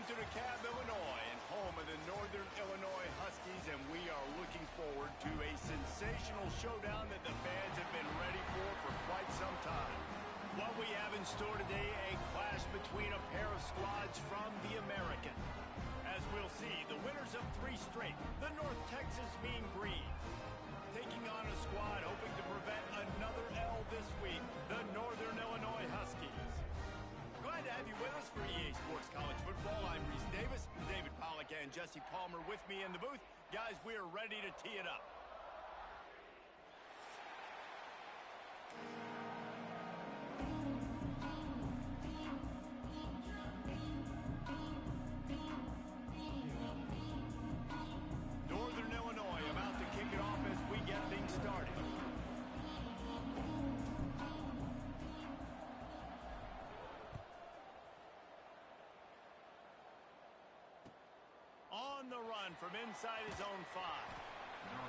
to DeKalb, Illinois, and home of the Northern Illinois Huskies, and we are looking forward to a sensational showdown that the fans have been ready for quite some time. What we have in store today, a clash between a pair of squads from the American. As we'll see, the winners of 3 straight, the North Texas Mean Green, taking on a squad hoping to prevent another L this week, the Northern Illinois Huskies. Glad to have you with us for EA Sports College Football. I'm Reese Davis, David Pollack and Jesse Palmer with me in the booth. Guys, we are ready to tee it up. Northern Illinois about to kick it off as we get things started. On the run from inside his own 5.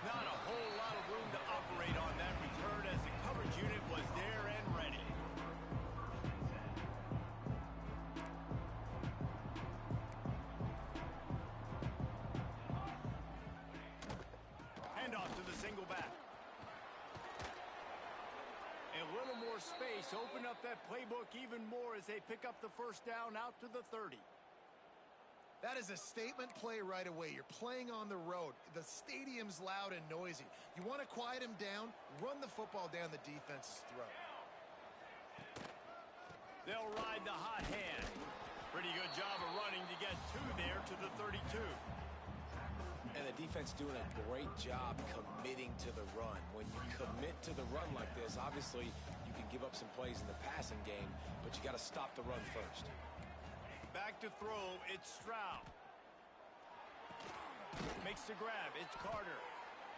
Not a whole lot of room to operate on that return as the coverage unit was there and ready. Handoff to the single back. A little more space, open up that playbook even more as they pick up the first down out to the 30. That is a statement play right away. You're playing on the road. The stadium's loud and noisy. You want to quiet him down, run the football down the defense's throat. They'll ride the hot hand. Pretty good job of running to get 2 there to the 32. And the defense doing a great job committing to the run. When you commit to the run like this, obviously you can give up some plays in the passing game, but you got to stop the run first. Back to throw, it's Stroud. Makes the grab, it's Carter.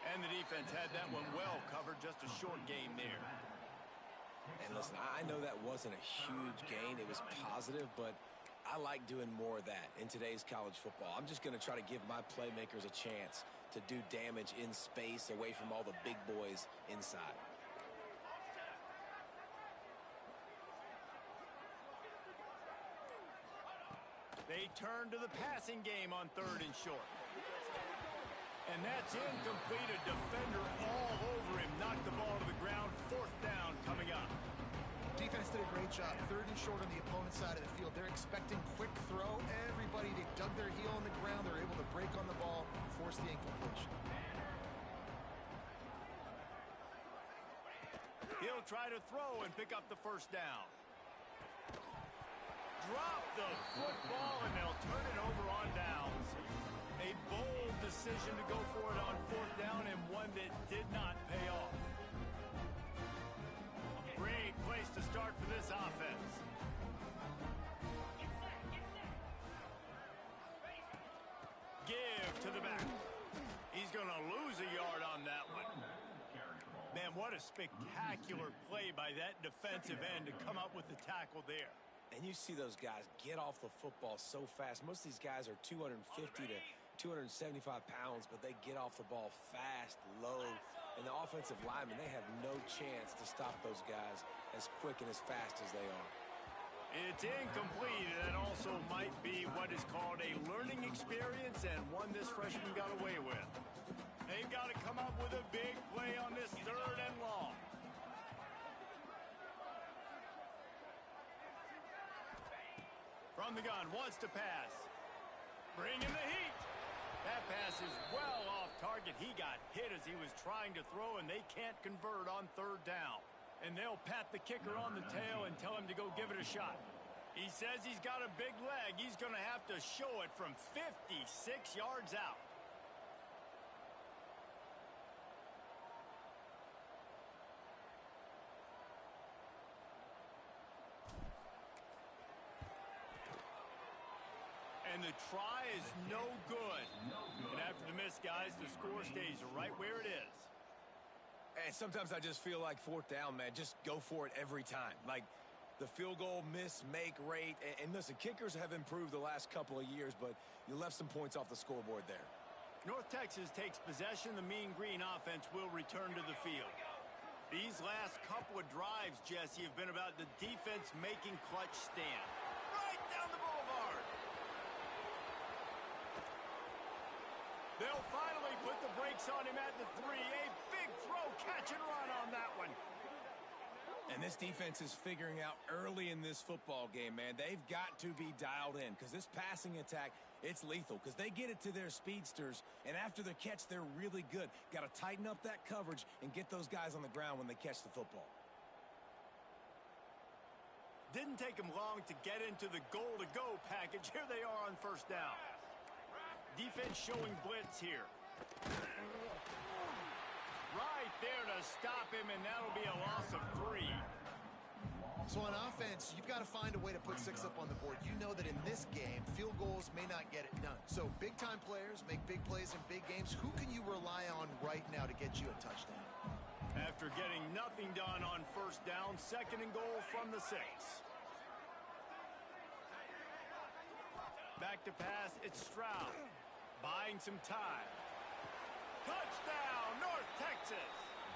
And the defense had that one well covered, just a short gain there. And listen, I know that wasn't a huge gain. It was positive, but I like doing more of that in today's college football. I'm just going to try to give my playmakers a chance to do damage in space away from all the big boys inside. They turn to the passing game on 3rd and short. And that's incomplete. A defender all over him. Knocked the ball to the ground. 4th down coming up. Defense did a great job. 3rd and short on the opponent's side of the field. They're expecting quick throw. Everybody, they dug their heel on the ground. They're able to break on the ball, force the incompletion. He'll try to throw and pick up the first down. Drop the football, and they'll turn it over on downs. A bold decision to go for it on 4th down, and one that did not pay off. Great place to start for this offense. Give to the back. He's going to lose a yard on that one. Man, what a spectacular play by that defensive end to come up with the tackle there. And you see those guys get off the football so fast. Most of these guys are 250 to 275 pounds, but they get off the ball fast, low. And the offensive linemen, they have no chance to stop those guys as quick and as fast as they are. It's incomplete, and that also might be what is called a learning experience, and one this freshman got away with. They've got to come up with a big play on this 3rd and long. From the gun, wants to pass. Bring in the heat. That pass is well off target. He got hit as he was trying to throw, and they can't convert on 3rd down. And they'll pat the kicker on the tail and tell him to go give it a shot. He says he's got a big leg. He's going to have to show it from 56 yards out. And the try is no good. And after the miss, guys, the score stays right where it is. And sometimes I just feel like 4th down, man, just go for it every time. Like the field goal miss-make rate. And listen, kickers have improved the last couple of years, but you left some points off the scoreboard there. North Texas takes possession. The Mean Green offense will return to the field. These last couple of drives, Jesse, have been about the defense making clutch stand. Right down the boulevard. brakes on him at the 3. A big throw, catch and run on that one. And this defense is figuring out early in this football game, man. They've got to be dialed in because this passing attack, it's lethal because they get it to their speedsters, and after the catch, they're really good. Got to tighten up that coverage and get those guys on the ground when they catch the football. Didn't take them long to get into the goal-to-go package. Here they are on first down. Defense showing blitz here. Right there to stop him, and that'll be a loss of 3. So on offense, you've got to find a way to put 6 up on the board. You know that in this game, field goals may not get it done. So big-time players make big plays in big games. Who can you rely on right now to get you a touchdown? After getting nothing done on first down, 2nd and goal from the 6. Back to pass, it's Stroud. Buying some time. Touchdown, North Texas.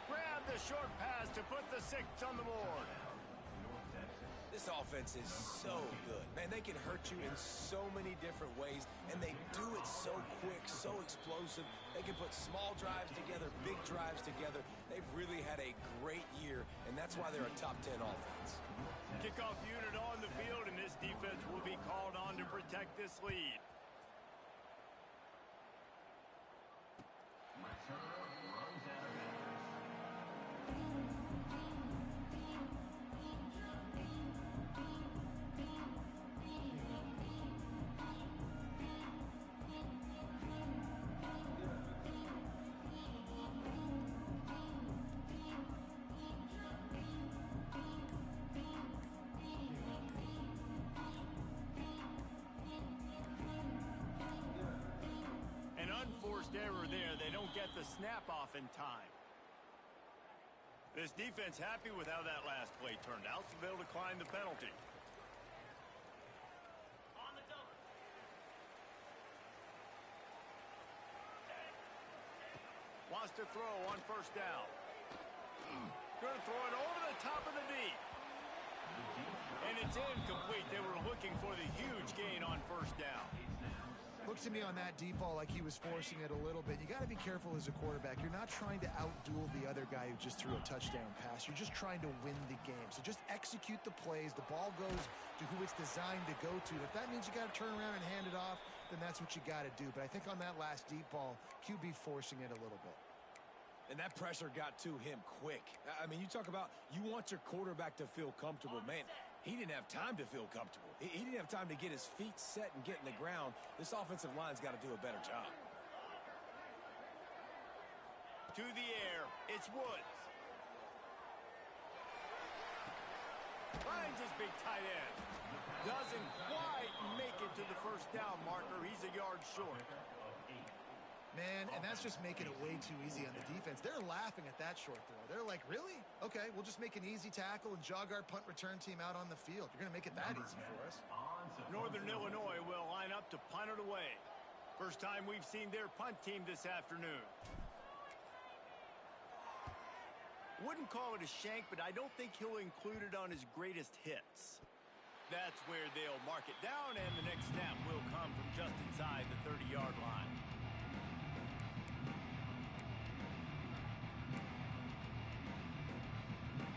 Grab the short pass to put the 6 on the board. This offense is so good. Man, they can hurt you in so many different ways, and they do it so quick, so explosive. They can put small drives together, big drives together. They've really had a great year, and that's why they're a top 10 offense. Kickoff unit on the field, and this defense will be called on to protect this lead. Error there. They don't get the snap off in time. This defense happy with how that last play turned out, so they'll decline the penalty. On the double. Wants to throw on first down. Going to throw it over the top of the D. And it's incomplete. They were looking for the huge gain on first down. Looks to me on that deep ball like he was forcing it a little bit. You got to be careful as a quarterback. You're not trying to outduel the other guy who just threw a touchdown pass. You're just trying to win the game. So just execute the plays. The ball goes to who it's designed to go to. And if that means you got to turn around and hand it off, then that's what you got to do. But I think on that last deep ball, QB forcing it a little bit. And that pressure got to him quick. I mean, you talk about you want your quarterback to feel comfortable. Man, he didn't have time to feel comfortable. He didn't have time to get his feet set and get in the ground. This offensive line's got to do a better job. To the air, it's Woods. Finds his big tight end. Doesn't quite make it to the first down marker. He's a yard short. Man, and that's just making it way too easy on the defense. They're laughing at that short throw. They're like, really? Okay, we'll just make an easy tackle and jog our punt return team out on the field. You're going to make it that easy for us. Northern Illinois will line up to punt it away. First time we've seen their punt team this afternoon. Wouldn't call it a shank, but I don't think he'll include it on his greatest hits. That's where they'll mark it down, and the next snap will come from just inside the 30-yard line.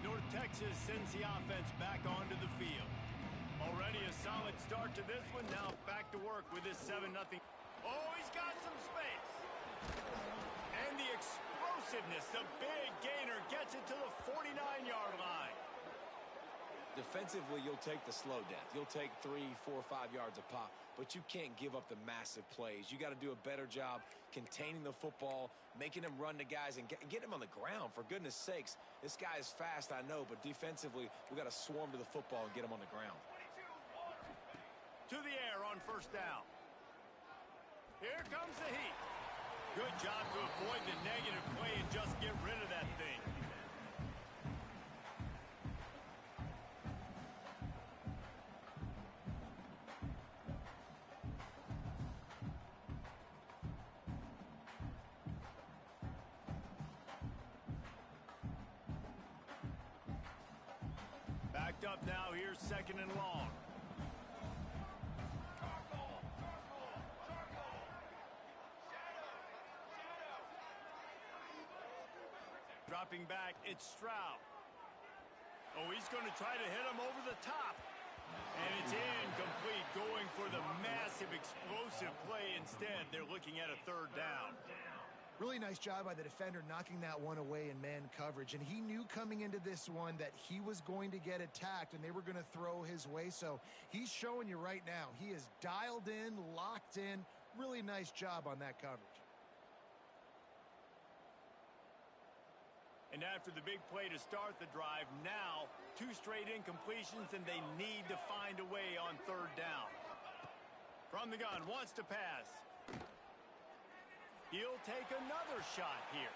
North Texas sends the offense back onto the field. Already a solid start to this one. Now back to work with this 7-0. Oh, he's got some space. And the explosiveness, the big gainer gets it to the 49-yard line. Defensively, you'll take the slow death. You'll take 3, 4, 5 yards a pop, but you can't give up the massive plays. You got to do a better job containing the football, making him run to guys, and get him on the ground. For goodness sakes, this guy is fast, I know, but defensively, we got to swarm to the football and get him on the ground. To the air on first down. Here comes the heat. Good job to avoid the negative play and just get rid of that thing. Backed up now, here's 2nd and long. Dropping back, it's Stroud. Oh, he's going to try to hit him over the top. And it's incomplete, going for the massive explosive play instead. They're looking at a third down. Really nice job by the defender knocking that one away in man coverage. And he knew coming into this one that he was going to get attacked and they were going to throw his way. So he's showing you right now, he is dialed in, locked in. Really nice job on that coverage. And after the big play to start the drive, now 2 straight incompletions, and they need to find a way on third down. From the gun, wants to pass. He'll take another shot here.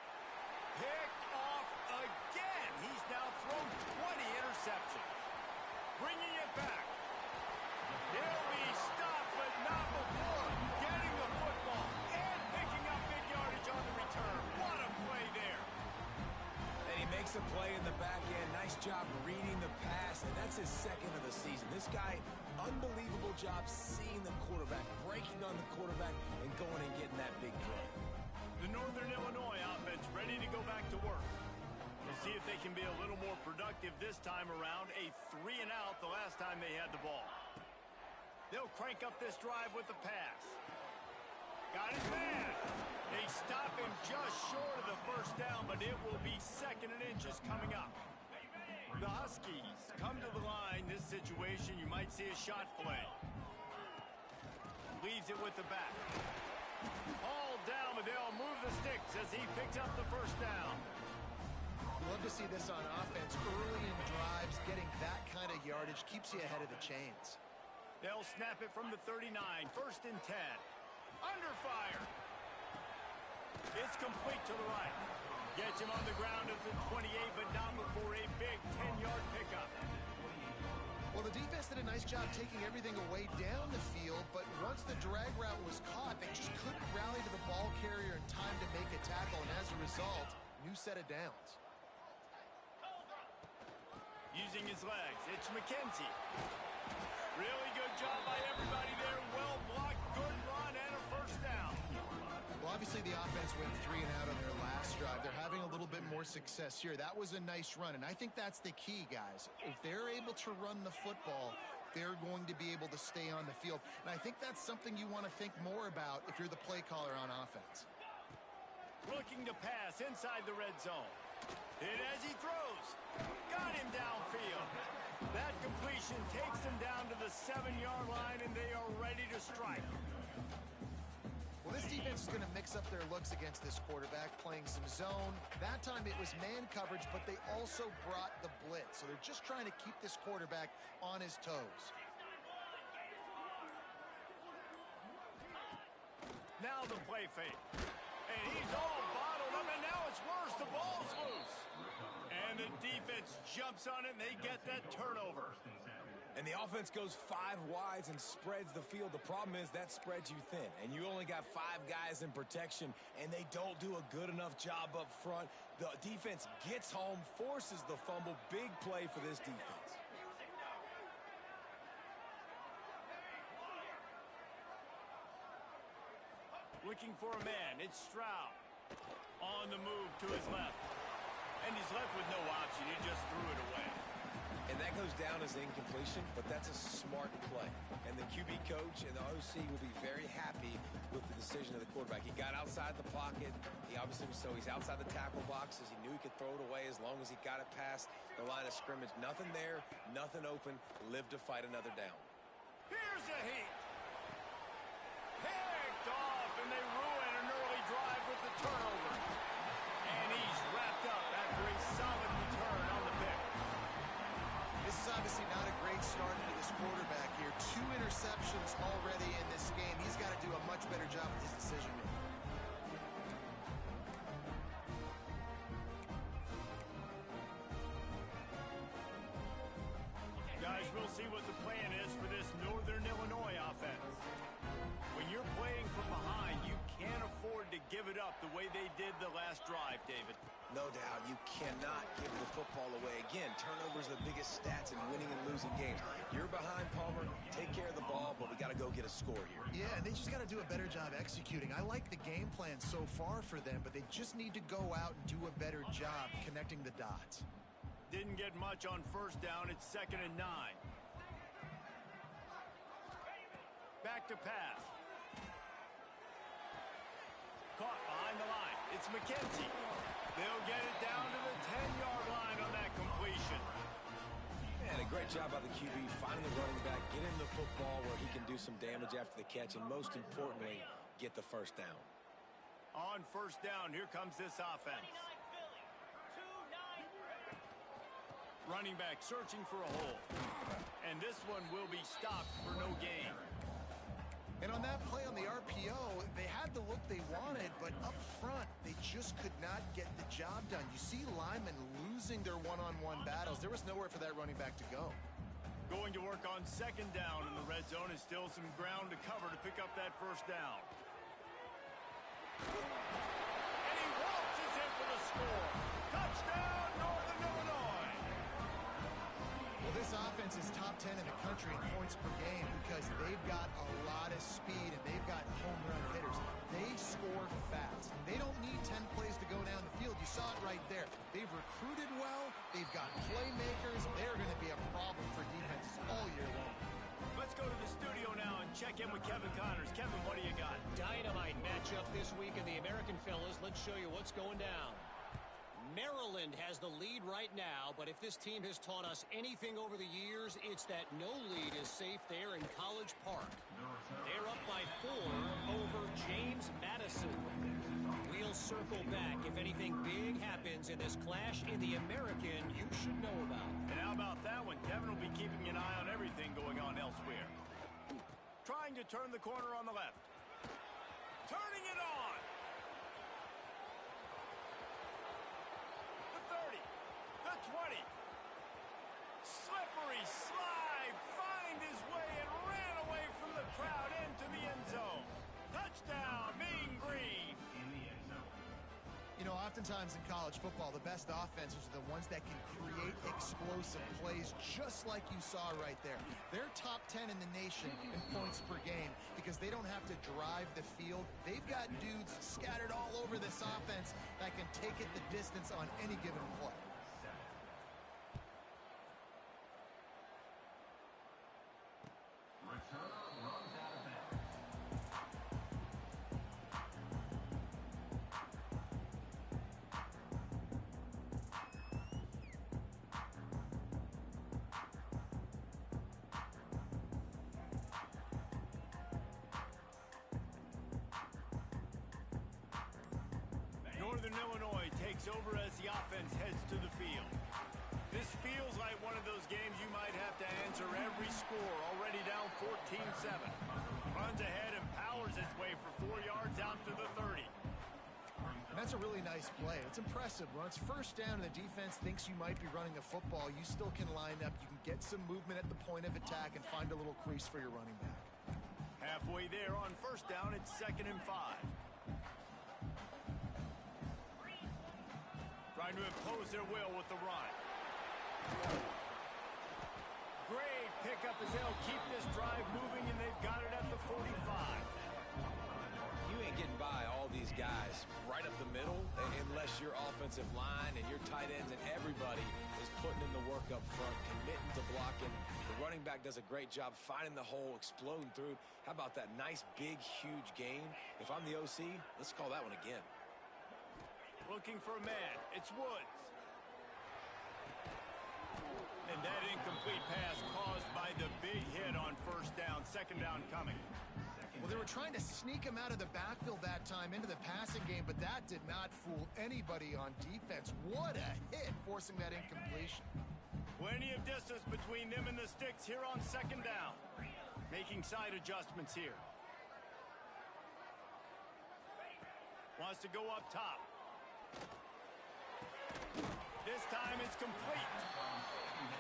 Picked off again. He's now thrown 20 interceptions. Bringing it back. He'll be stopped, but not before getting the football and picking up big yardage on the return. What a play there. And he makes a play in the back end. Nice job reading the pass, and that's his second of the season. This guy, unbelievable job seeing the quarterback, breaking on the quarterback, and going and getting that big play. The Northern Illinois offense ready to go back to work. We'll see if they can be a little more productive this time around. A 3-and-out the last time they had the ball. They'll crank up this drive with the pass. Got his man. They stop him just short of the first down, but it will be 2nd and inches coming up. The Huskies come to the line. This situation, you might see a shot play. Leaves it with the back. All down, but they'll move the sticks as he picks up the first down. Love to see this on offense. Early in drives, getting that kind of yardage keeps you ahead of the chains. They'll snap it from the 39. 1st and 10. Under fire. It's complete to the right. Gets him on the ground at the 28, but not before a big 10-yard pickup. Well, the defense did a nice job taking everything away down the field, but once the drag route was caught, they just couldn't rally to the ball carrier in time to make a tackle, and as a result, new set of downs. Using his legs, it's McKenzie. Really good job by everybody there. Well blocked, good run, and a first down. Well, obviously the offense went 3-and-out on their last drive. They're having a little bit more success here. That was a nice run, and I think that's the key, guys. If they're able to run the football, they're going to be able to stay on the field. And I think that's something you want to think more about if you're the play caller on offense. Looking to pass inside the red zone. Hit as he throws. Got him downfield. That completion takes them down to the 7-yard line, and they are ready to strike. Well, this defense is going to mix up their looks against this quarterback, playing some zone. That time it was man coverage, but they also brought the blitz. So they're just trying to keep this quarterback on his toes. Now the play fake. And he's all bottled up, and now it's worse. The ball's loose. And the defense jumps on it, and they get that turnover. And the offense goes 5 wides and spreads the field. The problem is that spreads you thin, and you only got 5 guys in protection, and they don't do a good enough job up front. The defense gets home, forces the fumble. Big play for this defense. Looking for a man. It's Stroud. On the move to his left. And he's left with no option. He just threw it away. And that goes down as incompletion, but that's a smart play. And the QB coach and the OC will be very happy with the decision of the quarterback. He got outside the pocket. He obviously was he's outside the tackle boxes. He knew he could throw it away as long as he got it past the line of scrimmage. Nothing there, nothing open. Live to fight another down. Here's a heat. Picked off, and they ruin an early drive with the turnover. And he's wrapped up after a solid return on the pick. This is obviously not a great start into this quarterback here. 2 interceptions already in this game. He's got to do a much better job with his decision making. Guys, we'll see what the plan is for this Northern Illinois offense. When you're playing from behind, you can't afford to give give it up the way they did the last drive, David. No doubt, you cannot give the football away. Again, turnovers are the biggest stats in winning and losing games. You're behind, Palmer. Take care of the ball, but we got to go get a score here. Yeah, and they just got to do a better job executing. I like the game plan so far for them, but they just need to go out and do a better job connecting the dots. Didn't get much on first down. It's 2nd and 9. Back to pass. Caught behind the line. It's McKenzie. They'll get it down to the 10-yard line on that completion. And a great job by the QB finding the running back, get him the football where he can do some damage after the catch, and most importantly, get the first down. On first down, here comes this offense. Running back searching for a hole. And this one will be stopped for no gain. And on that play on the RPO, they had the look they wanted, but up front, they just could not get the job done. You see Lyman losing their one-on-one battles. There was nowhere for that running back to go. Going to work on 2nd down in the red zone, is still some ground to cover to pick up that first down. And he waltzes in for the score. Touchdown, Northern Illinois. Well, this offense is top 10 in the country in points per game because they've got a lot of speed and they've got home run hitters. They score fast. They don't need 10 plays to go down the field. You saw it right there. They've recruited well. They've got playmakers. They're going to be a problem for defenses all year long. Let's go to the studio now and check in with Kevin Connors. Kevin, what do you got? Dynamite matchup this week in the American Fellas. Let's show you what's going down. Maryland has the lead right now, but if this team has taught us anything over the years, it's that no lead is safe there in College Park. They're up by 4 over James Madison. We'll circle back if anything big happens in this clash in the American you should know about. And how about that one? Kevin will be keeping an eye on everything going on elsewhere. Trying to turn the corner on the left. Turning it on. The 30. The 20. Slippery slide. Find his way and ran away from the crowd into the end zone. Touchdown, Mean Green. You know, oftentimes in college football, the best offenses are the ones that can create explosive plays just like you saw right there. They're top 10 in the nation in points per game because they don't have to drive the field. They've got dudes scattered all over this offense that can take it the distance on any given play. Northern Illinois takes over as the offense heads to the field. This feels like one of those games you might have to answer every score. Already down 14-7. Runs ahead and powers its way for 4 yards out to the 30. And that's a really nice play. It's impressive. When it's first down and the defense thinks you might be running a football, you still can line up. You can get some movement at the point of attack and find a little crease for your running back. Halfway there on first down, it's 2nd and 5. Trying to impose their will with the run. Great pickup as they'll keep this drive moving, and they've got it at the 45. You ain't getting by all these guys right up the middle unless your offensive line and your tight ends and everybody is putting in the work up front, committing to blocking. The running back does a great job finding the hole, exploding through. How about that nice, big, huge gain? If I'm the OC, let's call that one again. Looking for a man. It's Woods. And that incomplete pass caused by the big hit on first down. 2nd down coming. Well, they were trying to sneak him out of the backfield that time into the passing game, but that did not fool anybody on defense. What a hit, forcing that incompletion. Plenty of distance between them and the sticks here on 2nd down. Making side adjustments here. Wants to go up top. This time it's complete.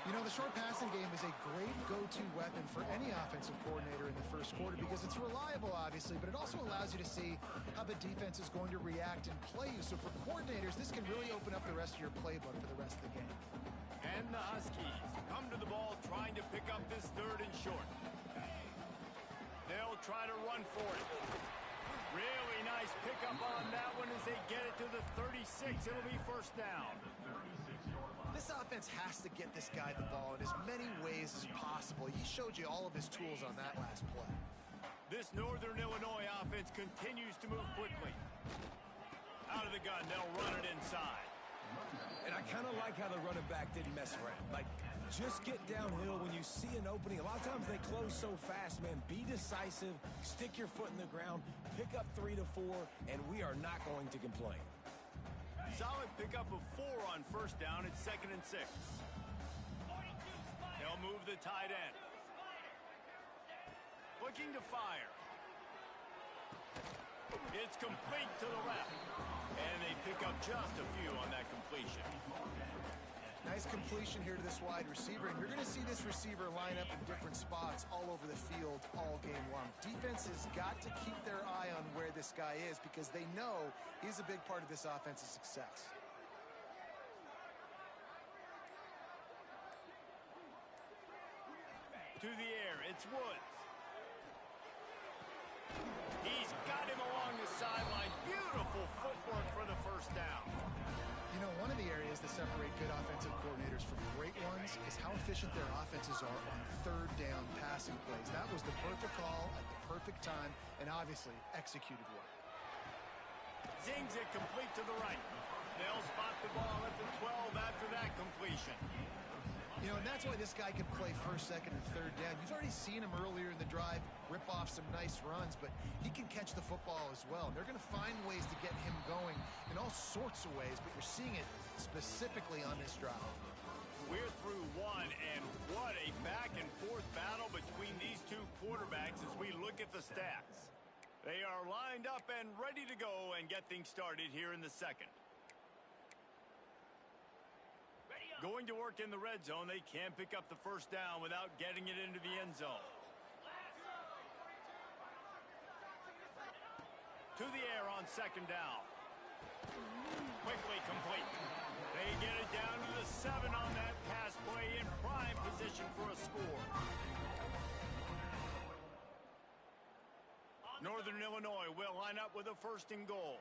You know, the short passing game is a great go-to weapon for any offensive coordinator in the first quarter because it's reliable, obviously, but it also allows you to see how the defense is going to react and play you. So for coordinators, this can really open up the rest of your playbook for the rest of the game. And the Huskies come to the ball trying to pick up this 3rd and short. They'll try to run for it. Really nice pickup on that one as they get it to the 36. It'll be first down. This offense has to get this guy the ball in as many ways as possible. He showed you all of his tools on that last play. This Northern Illinois offense continues to move quickly. Out of the gun, they'll run it inside. And I kind of like how the running back didn't mess around. Like, just get downhill when you see an opening. A lot of times they close so fast, man. Be decisive, stick your foot in the ground, pick up 3 to 4, and we are not going to complain. Solid pickup of 4 on first down. It's 2nd and 6. They'll move the tight end. Looking to fire. It's complete to the left. And they pick up just a few on that completion. Nice completion here to this wide receiver, and you're going to see this receiver line up in different spots all over the field all game long. Defense has got to keep their eye on where this guy is because they know he's a big part of this offense's success. To the air, it's Woods. He's got him along the sideline. Beautiful footwork for the first down. You know, one of the areas that separate good offensive coordinators from great ones is how efficient their offenses are on 3rd down passing plays. That was the perfect call at the perfect time and obviously executed well. Zings it complete to the right. They'll spot the ball at the 12 after that completion. You know, and that's why this guy can play 1st, 2nd, and 3rd down. You've already seen him earlier in the drive rip off some nice runs, but he can catch the football as well. And they're going to find ways to get him going in all sorts of ways, but you're seeing it specifically on this drive. We're through one, and what a back-and-forth battle between these two quarterbacks as we look at the stats. They are lined up and ready to go and get things started here in the 2nd. Going to work in the red zone, they can't pick up the first down without getting it into the end zone. To the air on 2nd down. Quickly complete. They get it down to the 7 on that pass play in prime position for a score. Northern Illinois will line up with a 1st and goal.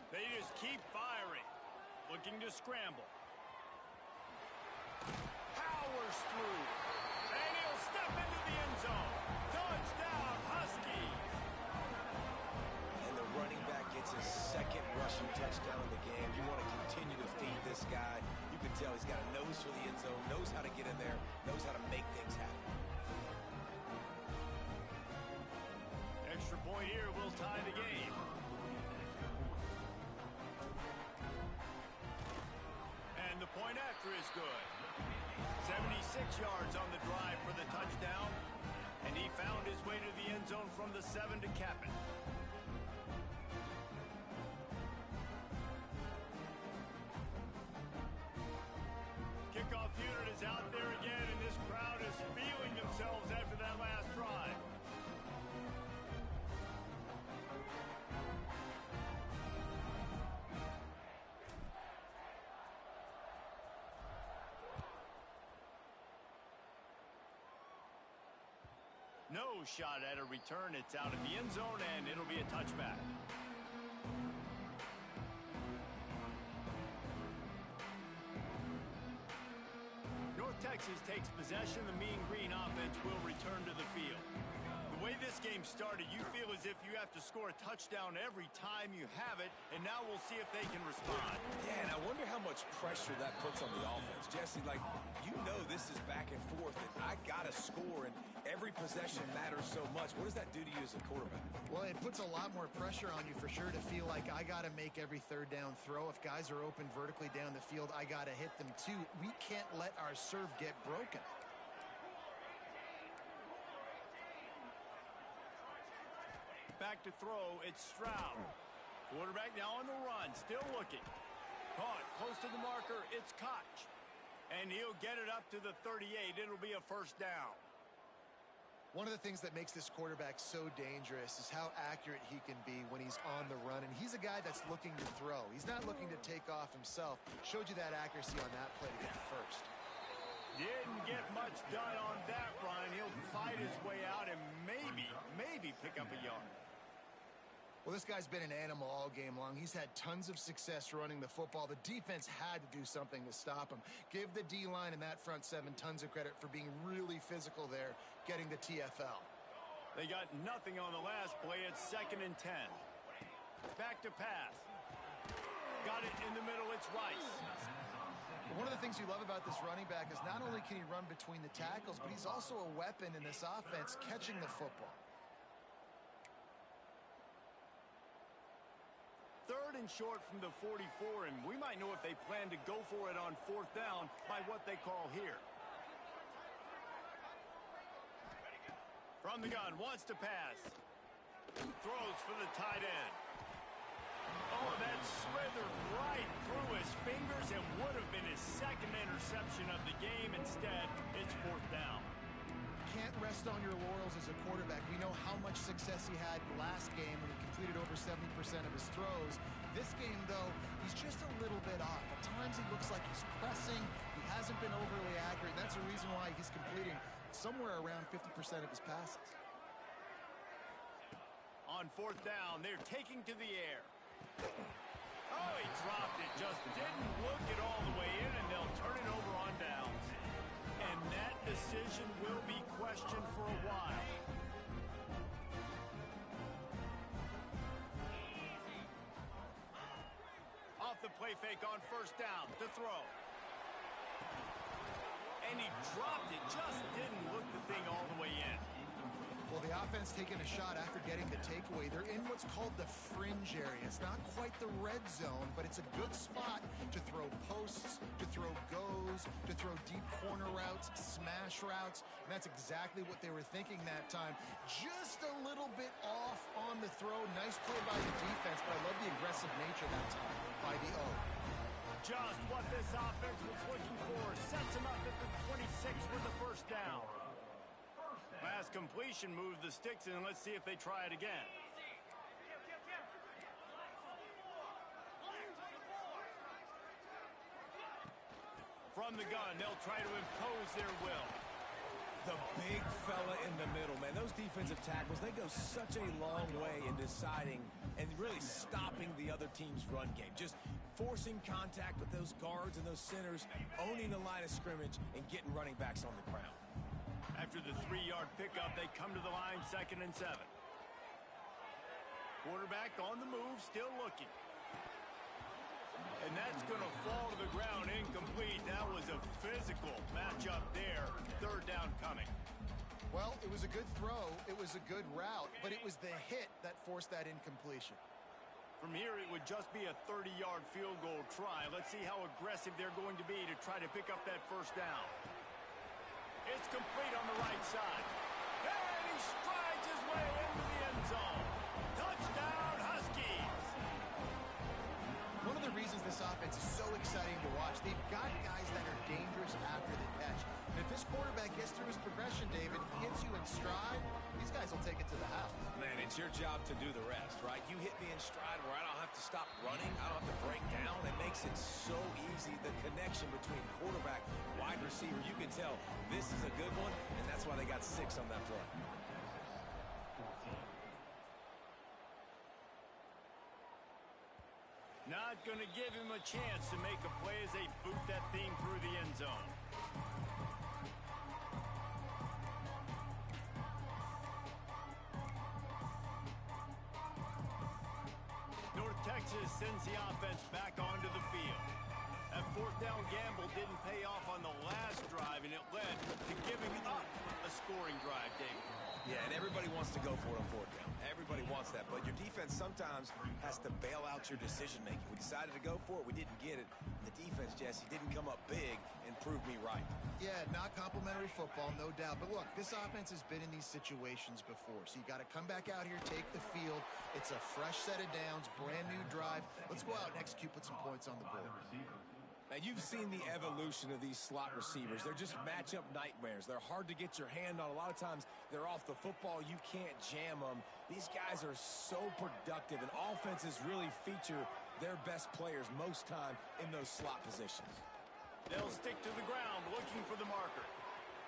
They just keep firing. Looking to scramble. Powers through. And he'll step into the end zone. Touchdown, Husky. And the running back gets his 2nd rushing touchdown of the game. You want to continue to feed this guy. You can tell he's got a nose for the end zone, knows how to get in there, knows how to make things happen. Extra point here will tie the game. And the point after is good. 76 yards on the drive for the touchdown. And he found his way to the end zone from the 7 to cap it. Kickoff unit is out there again, and this crowd is feeling themselves after that last drive. No shot at a return. It's out in the end zone, and it'll be a touchback. North Texas takes possession. The Mean Green offense will return to the field. The way this game started, you feel as if you have to score a touchdown every time you have it, and now we'll see if they can respond. Yeah, and I wonder how much pressure that puts on the offense. Jesse, like, you know this is back and forth, and I got to score, and every possession matters so much. What does that do to you as a quarterback? Well, it puts a lot more pressure on you for sure to feel like I got to make every 3rd down throw. If guys are open vertically down the field, I got to hit them too. We can't let our serve get broken. Back to throw, it's Stroud. Quarterback now on the run, still looking. Caught, close to the marker, it's Koch. And he'll get it up to the 38. It'll be a first down. One of the things that makes this quarterback so dangerous is how accurate he can be when he's on the run. And he's a guy that's looking to throw. He's not looking to take off himself. Showed you that accuracy on that play to get the first. Didn't get much done on that run. He'll fight his way out and maybe pick up a yard. Well, this guy's been an animal all game long. He's had tons of success running the football. The defense had to do something to stop him. Give the D-line and that front seven tons of credit for being really physical there, getting the TFL. They got nothing on the last play. It's 2nd and 10. Back to pass. Got it in the middle. It's Rice. One of the things you love about this running back is not only can he run between the tackles, but he's also a weapon in this offense catching the football. 3rd and short from the 44, and we might know if they plan to go for it on 4th down by what they call here. From the gun, wants to pass. Throws for the tight end. Oh, that slithered right through his fingers and would have been his 2nd interception of the game. Instead, it's 4th down. Can't rest on your laurels as a quarterback. We know how much success he had last game when he completed over 70% of his throws. This game, though, he's just a little bit off. At times he looks like he's pressing. He hasn't been overly accurate. That's the reason why he's completing somewhere around 50% of his passes. On 4th down, they're taking to the air. Oh, he dropped it. Just didn't look it all the way in, and they'll turn it over on downs. And that decision will be questioned for a while. Off the play fake on 1st down to throw. And he dropped it. Just didn't look the thing all the way in. Well, the offense taking a shot after getting the takeaway. They're in what's called the fringe area. It's not quite the red zone, but it's a good spot to throw posts, to throw goes, to throw deep corner routes, smash routes. And that's exactly what they were thinking that time. Just a little bit off on the throw. Nice play by the defense, but I love the aggressive nature that time by the O. Just what this offense was looking for. Sets him up at the 26 with the first down. Pass completion, moves the sticks in. Let's see if they try it again. From the gun, they'll try to impose their will. The big fella in the middle, man. Those defensive tackles, they go such a long way in deciding and really stopping the other team's run game. Just forcing contact with those guards and those centers, owning the line of scrimmage, and getting running backs on the ground. After the 3-yard pickup, they come to the line, 2nd and 7. Quarterback on the move, still looking. And that's going to fall to the ground, incomplete. That was a physical matchup there. 3rd down coming. Well, it was a good throw. It was a good route, but it was the hit that forced that incompletion. From here, it would just be a 30-yard field goal try. Let's see how aggressive they're going to be to try to pick up that 1st down. It's complete on the right side. And he strides his way into the end zone. Touchdown, Huskies! One of the reasons this offense is so exciting to watch, they've got guys that are dangerous after the catch. And if this quarterback gets through his progression, David, hits you in stride, these guys will take it to the house. Man, it's your job to do the rest, right? You hit me in stride where I don't have to stop running. I don't have to break down. It makes it so easy. The connection between quarterback, wide receiver, you can tell this is a good one, and that's why they got 6 on that play. Not going to give him a chance to make a play as they boot that thing through the end zone. North Texas sends the offense back onto the field. That 4th down gamble didn't pay off on the last drive, and it led to giving up a scoring drive, David. Yeah, and everybody wants to go for it on 4th down. Everybody wants that, but your defense sometimes has to bail out your decision-making. We decided to go for it. We didn't get it. The defense, Jesse, didn't come up big and prove me right. Yeah, not complimentary football, no doubt. But look, this offense has been in these situations before, so you got to come back out here, take the field, It's a fresh set of downs, brand new drive. Let's go out and execute, put some points on the board. Now, you've seen the evolution of these slot receivers. They're just matchup nightmares. They're hard to get your hand on. A lot of times, they're off the football. You can't jam them. These guys are so productive, and offenses really feature their best players most time in those slot positions. They'll stick to the ground looking for the marker.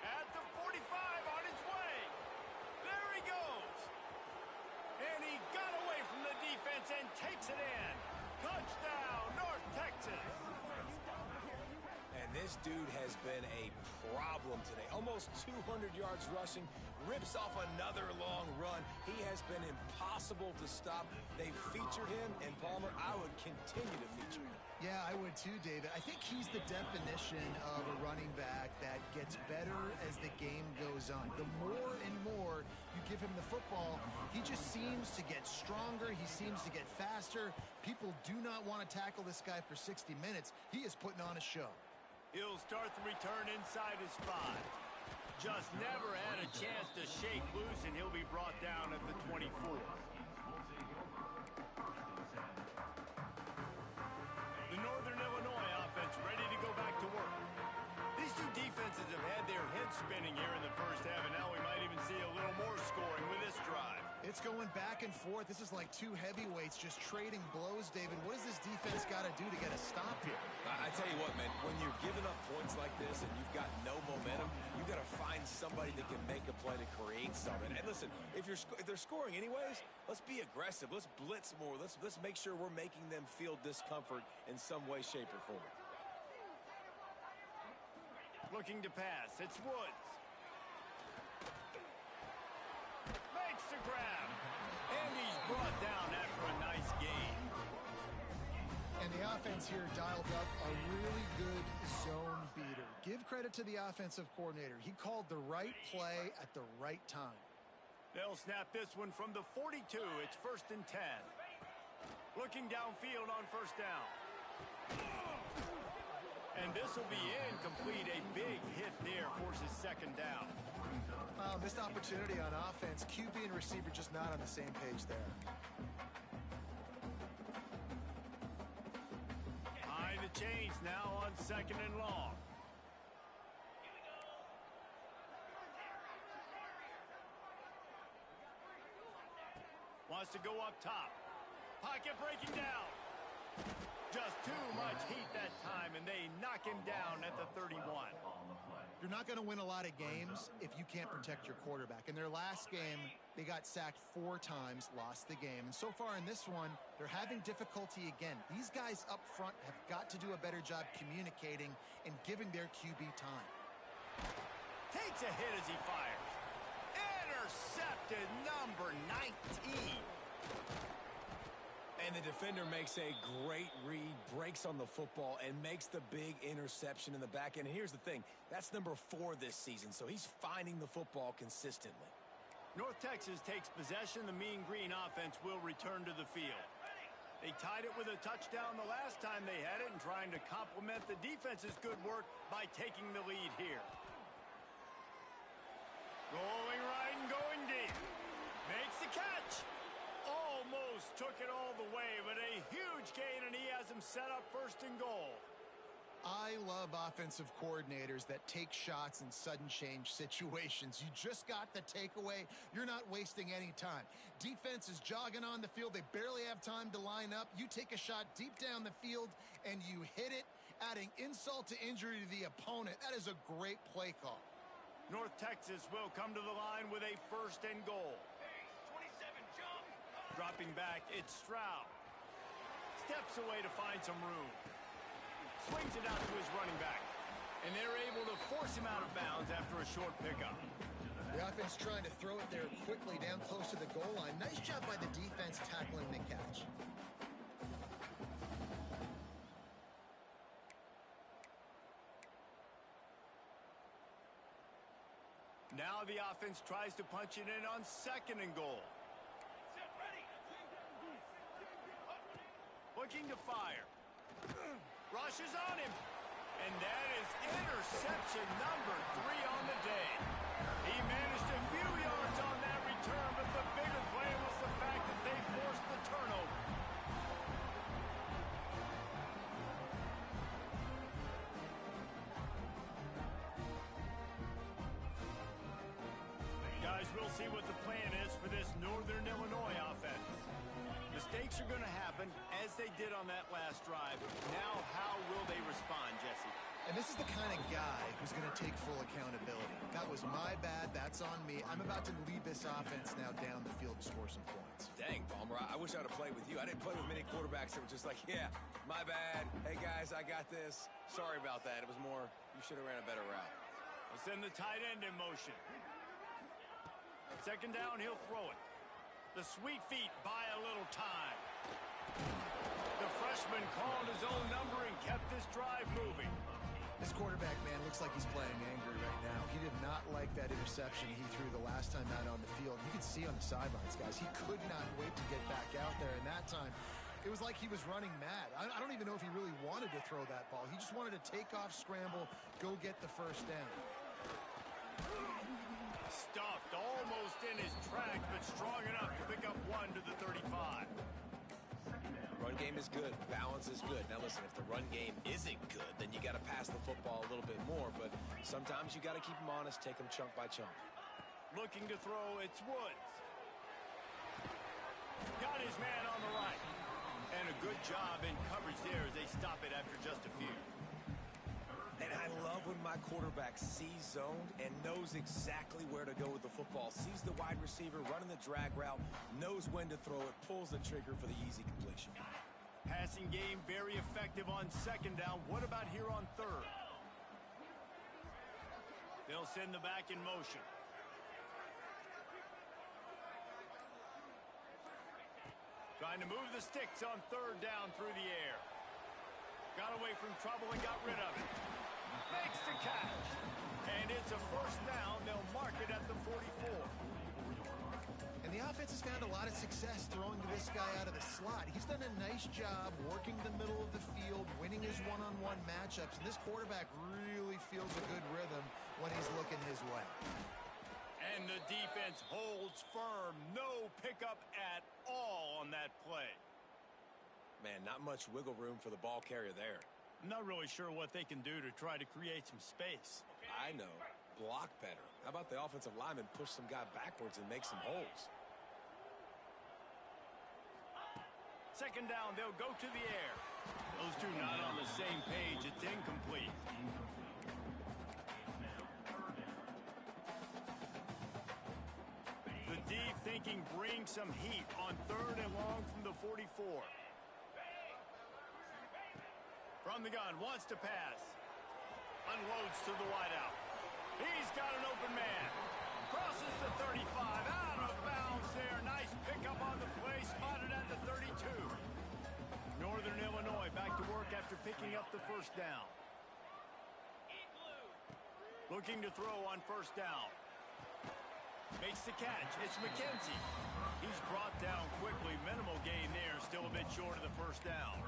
At the 45 on his way. There he goes. And he got away from the defense and takes it in. Touchdown, North Texas. And this dude has been a problem today. Almost 200 yards rushing, rips off another long run. He has been impossible to stop. They've featured him, and Palmer, I would continue to feature him. Yeah, I would too, David. I think he's the definition of a running back that gets better as the game goes on. The more and more you give him the football, he just seems to get stronger. He seems to get faster. People do not want to tackle this guy for 60 minutes. He is putting on a show. He'll start the return inside his 5. Just never had a chance to shake loose, and he'll be brought down at the 24. The Northern Illinois offense ready to go back to work. These two defenses have had their heads spinning here in the first half, and now we might even see a little more scoring with this drive. It's going back and forth. This is like two heavyweights just trading blows, David. What does this defense got to do to get a stop here? I tell you what, man, when you're giving up points like this and you've got no momentum, you got to find somebody that can make a play to create something. And listen, if they're scoring anyways, let's be aggressive. Let's blitz more. Let's make sure we're making them feel discomfort in some way, shape, or form. Looking to pass. It's Woods. Makes the grab. And he's brought down after a nice gain. And the offense here dialed up a really good zone beater. Give credit to the offensive coordinator. He called the right play at the right time. They'll snap this one from the 42. It's 1st and 10. Looking downfield on 1st down. And this will be incomplete. A big hit there forces 2nd down. Missed opportunity on offense. QB and receiver just not on the same page there. Behind the chains now on 2nd and long. Wants to go up top. Pocket breaking down. Just too much heat that time, and they knock him down at the 31. You're not going to win a lot of games if you can't protect your quarterback. In their last game, they got sacked 4 times, lost the game. And so far in this one, they're having difficulty again. These guys up front have got to do a better job communicating and giving their QB time. Takes a hit as he fires. Intercepted, number 19. And the defender makes a great read, breaks on the football, and makes the big interception in the back end. And here's the thing, that's number 4 this season, so he's finding the football consistently. North Texas takes possession. The Mean Green offense will return to the field. They tied it with a touchdown the last time they had it and trying to complement the defense's good work by taking the lead here. Rolling right and going deep. Makes the catch. Almost took it all the way, but a huge gain, and he has him set up 1st and goal. I love offensive coordinators that take shots in sudden change situations. You just got the takeaway. You're not wasting any time. Defense is jogging on the field. They barely have time to line up. You take a shot deep down the field, and you hit it, adding insult to injury to the opponent. That is a great play call. North Texas will come to the line with a 1st and goal. Dropping back, it's Stroud. Steps away to find some room. Swings it out to his running back. And they're able to force him out of bounds after a short pickup. The offense trying to throw it there quickly down close to the goal line. Nice job by the defense tackling the catch. Now the offense tries to punch it in on 2nd and goal. Looking to fire. Rushes on him. And that is interception number 3 on the day. He managed a few yards on that return, but the bigger play was the fact that they forced we'll see what the plan is for this Northern Illinois offense. Mistakes are going to happen, as they did on that last drive. Now, how will they respond, Jesse? And this is the kind of guy who's going to take full accountability. That was my bad. That's on me. I'm about to lead this offense now down the field to score some points. Dang, Palmer, I wish I'd have played with you. I didn't play with many quarterbacks that were just like, yeah, my bad. Hey, guys, I got this. Sorry about that. It was more, you should have ran a better route. We'll send the tight end in motion. Second down, he'll throw it. The sweet feet buy a little time. The freshman called his own number and kept this drive moving. This quarterback, man, looks like he's playing angry right now. He did not like that interception he threw the last time out on the field. You could see on the sidelines, guys, he could not wait to get back out there. And that time, it was like he was running mad. I don't even know if he really wanted to throw that ball. He just wanted to take off, scramble, go get the first down. Stuffed almost in his tracks, but strong enough to pick up one to the 35. Run game is good. Balance is good. Now, listen, if the run game isn't good, then you got to pass the football a little bit more. But sometimes you got to keep them honest, take them chunk by chunk. Looking to throw, it's Woods. Got his man on the right. And a good job in coverage there as they stop it after just a few. And I love when my quarterback sees zoned and knows exactly where to go with the football. Sees the wide receiver running the drag route, knows when to throw it, pulls the trigger for the easy completion. Passing game very effective on second down. What about here on third? They'll send the back in motion. Trying to move the sticks on third down through the air. Got away from trouble and got rid of it. Makes the catch. And it's a first down. They'll mark it at the 44. And the offense has found a lot of success throwing to this guy out of the slot. He's done a nice job working the middle of the field, winning his one-on-one matchups. And this quarterback really feels a good rhythm when he's looking his way. And the defense holds firm. No pickup at all on that play. Man, not much wiggle room for the ball carrier there. I'm not really sure what they can do to try to create some space. I know. Block better. How about the offensive lineman push some guy backwards and make some holes? Second down, they'll go to the air. Those two not on the same page. It's incomplete. The D thinking bring some heat on third and long from the 44. From the gun, wants to pass. Unloads to the wideout. He's got an open man. Crosses the 35. Out of bounds there. Nice pickup on the play. Spotted at the 32. Northern Illinois back to work after picking up the first down. Looking to throw on first down. Makes the catch. It's McKenzie. He's brought down quickly. Minimal gain there. Still a bit short of the first down.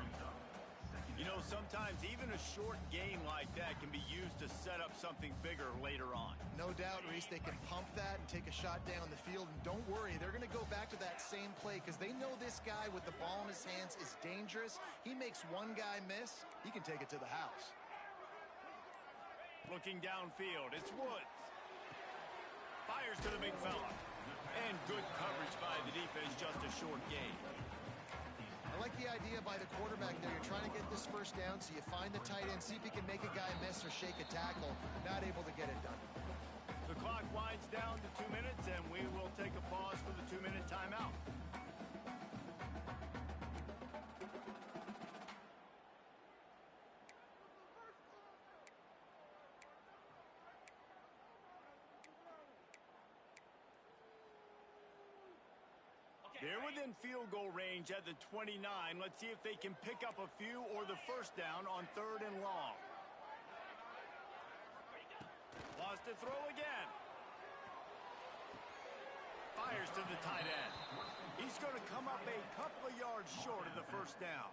You know, sometimes even a short gain like that can be used to set up something bigger later on. No doubt, Reese, they can pump that and take a shot down the field. And don't worry, they're going to go back to that same play because they know this guy with the ball in his hands is dangerous. He makes one guy miss, he can take it to the house. Looking downfield, it's Woods. Fires to the big fella. And good coverage by the defense, just a short gain. I like the idea by the quarterback there. You're trying to get this first down, so you find the tight end, see if he can make a guy miss or shake a tackle. Not able to get it done. The clock winds down to 2 minutes, and we will take a pause for the 2-minute timeout. They're within field goal range at the 29. Let's see if they can pick up a few or the first down on third and long. Lost to throw again. Fires to the tight end. He's going to come up a couple of yards short of the first down.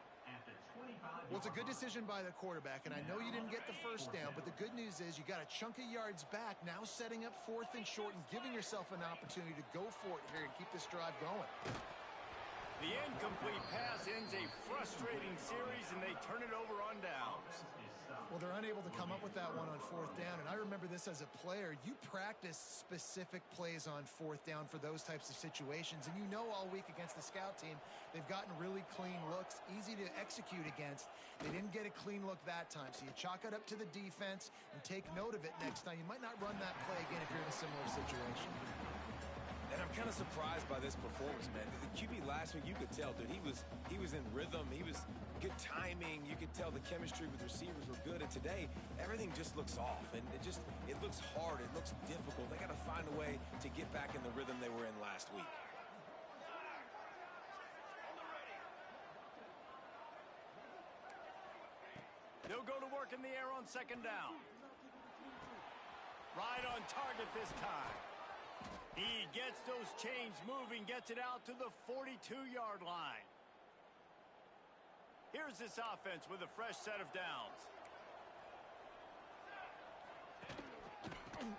Well, it's a good decision by the quarterback, and I know you didn't get the first down, but the good news is you got a chunk of yards back, now setting up fourth and short and giving yourself an opportunity to go for it here and keep this drive going. The incomplete pass ends a frustrating series, and they turn it over on downs. Well, they're unable to come up with that one on fourth down, and I remember this as a player. You practice specific plays on fourth down for those types of situations, and you know all week against the scout team, they've gotten really clean looks, easy to execute against. They didn't get a clean look that time, so you chalk it up to the defense and take note of it next time. You might not run that play again if you're in a similar situation. And I'm kind of surprised by this performance, man. The QB last week, you could tell, dude, he was in rhythm. He was good timing. You could tell the chemistry with receivers were good. And today, everything just looks off. And it looks hard. It looks difficult. They got to find a way to get back in the rhythm they were in last week. They'll go to work in the air on second down. Right on target this time. He gets those chains moving, gets it out to the 42-yard line. Here's this offense with a fresh set of downs.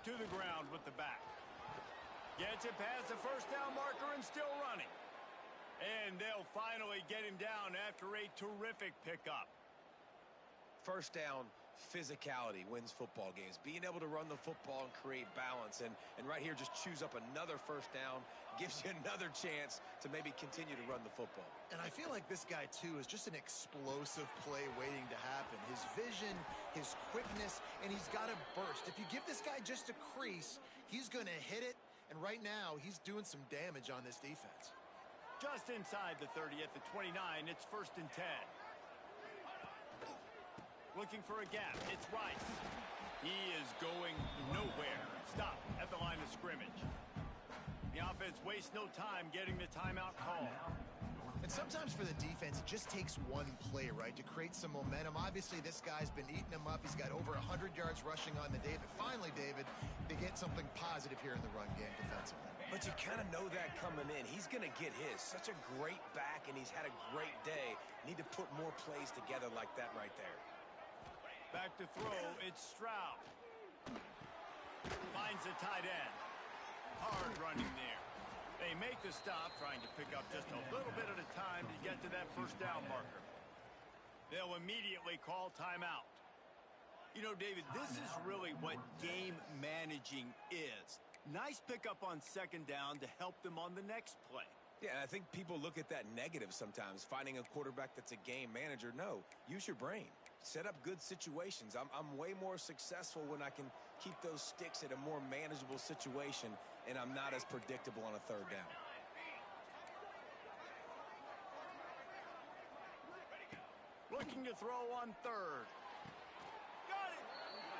To the ground with the back. Gets it past the first down marker and still running. And they'll finally get him down after a terrific pickup. First down, physicality wins football games. Being able to run the football and create balance. And right here, just choose up another first down. Gives you another chance to maybe continue to run the football. And I feel like this guy, too, is just an explosive play waiting to happen. His vision, his quickness, and he's got a burst. If you give this guy just a crease, he's going to hit it. And right now, he's doing some damage on this defense. Just inside the 30 at the 29, it's 1st and 10. Looking for a gap. It's Rice. He is going nowhere. Stop at the line of scrimmage. The offense wastes no time getting the timeout call. And sometimes for the defense, it just takes one play, right, to create some momentum. Obviously, this guy's been eating him up. He's got over 100 yards rushing on the day. But finally, David, they get something positive here in the run game defensively. But you kind of know that coming in. He's going to get his. Such a great back, and he's had a great day. Need to put more plays together like that right there. Back to throw, it's Stroud. Finds the tight end. Hard running there. They make the stop, trying to pick up just a little bit at a time to get to that first down marker. They'll immediately call timeout. You know, David, this is really what game managing is. Nice pickup on second down to help them on the next play. Yeah, I think people look at that negative sometimes, finding a quarterback that's a game manager. No, use your brain. Set up good situations. I'm way more successful when I can keep those sticks at a more manageable situation, and I'm not as predictable on a third down. Looking to throw on third. Got it!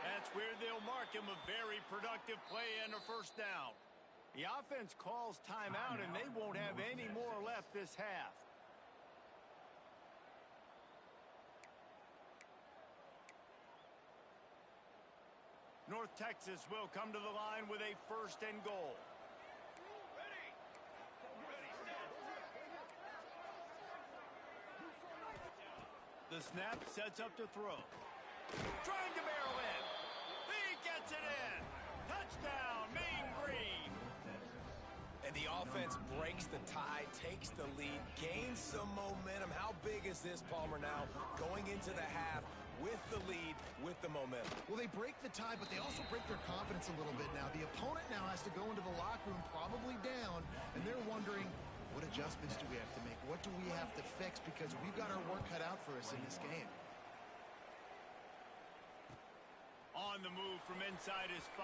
That's where they'll mark him a very productive play and a first down. The offense calls timeout, and they won't have any more left this half. North Texas will come to the line with a 1st and goal. The snap sets up to throw. Trying to barrel in. He gets it in. Touchdown, Mean Green. And the offense breaks the tie, takes the lead, gains some momentum. How big is this, Palmer, now going into the half with the lead, with the momentum? Well, they break the tie, but they also break their confidence a little bit now. The opponent now has to go into the locker room probably down, and they're wondering, what adjustments do we have to make? What do we have to fix? Because we've got our work cut out for us in this game. On the move from inside his 5.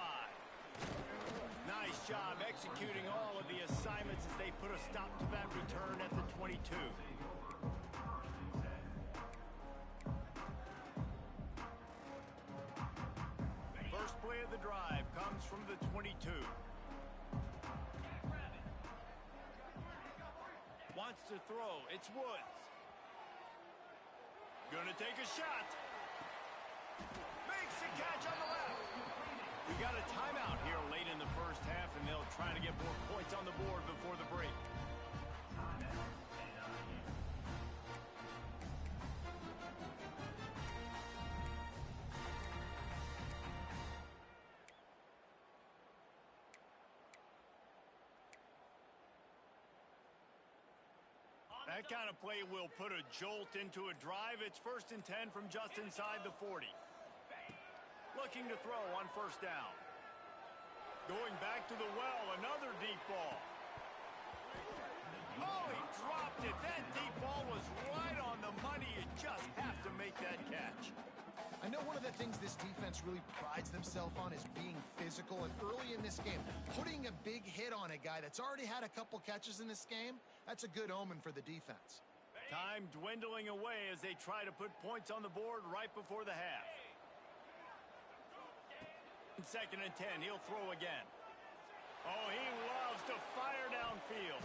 Nice job executing all of the assignments as they put a stop to that return at the 22. First play of the drive comes from the 22. Wants to throw. It's Woods. Gonna take a shot. Makes the catch on the left. We got a timeout here late in the first half, and they'll try to get more points on the board before the break. That kind of play will put a jolt into a drive. It's 1st and 10 from just inside the 40. Looking to throw on first down. Going back to the well, another deep ball. Oh, he dropped it. That deep ball was right on the money. You just have to make that catch. I know one of the things this defense really prides themselves on is being physical, and early in this game, putting a big hit on a guy that's already had a couple catches in this game, that's a good omen for the defense. Time dwindling away as they try to put points on the board right before the half. 2nd and 10, he'll throw again. Oh, he loves to fire downfield.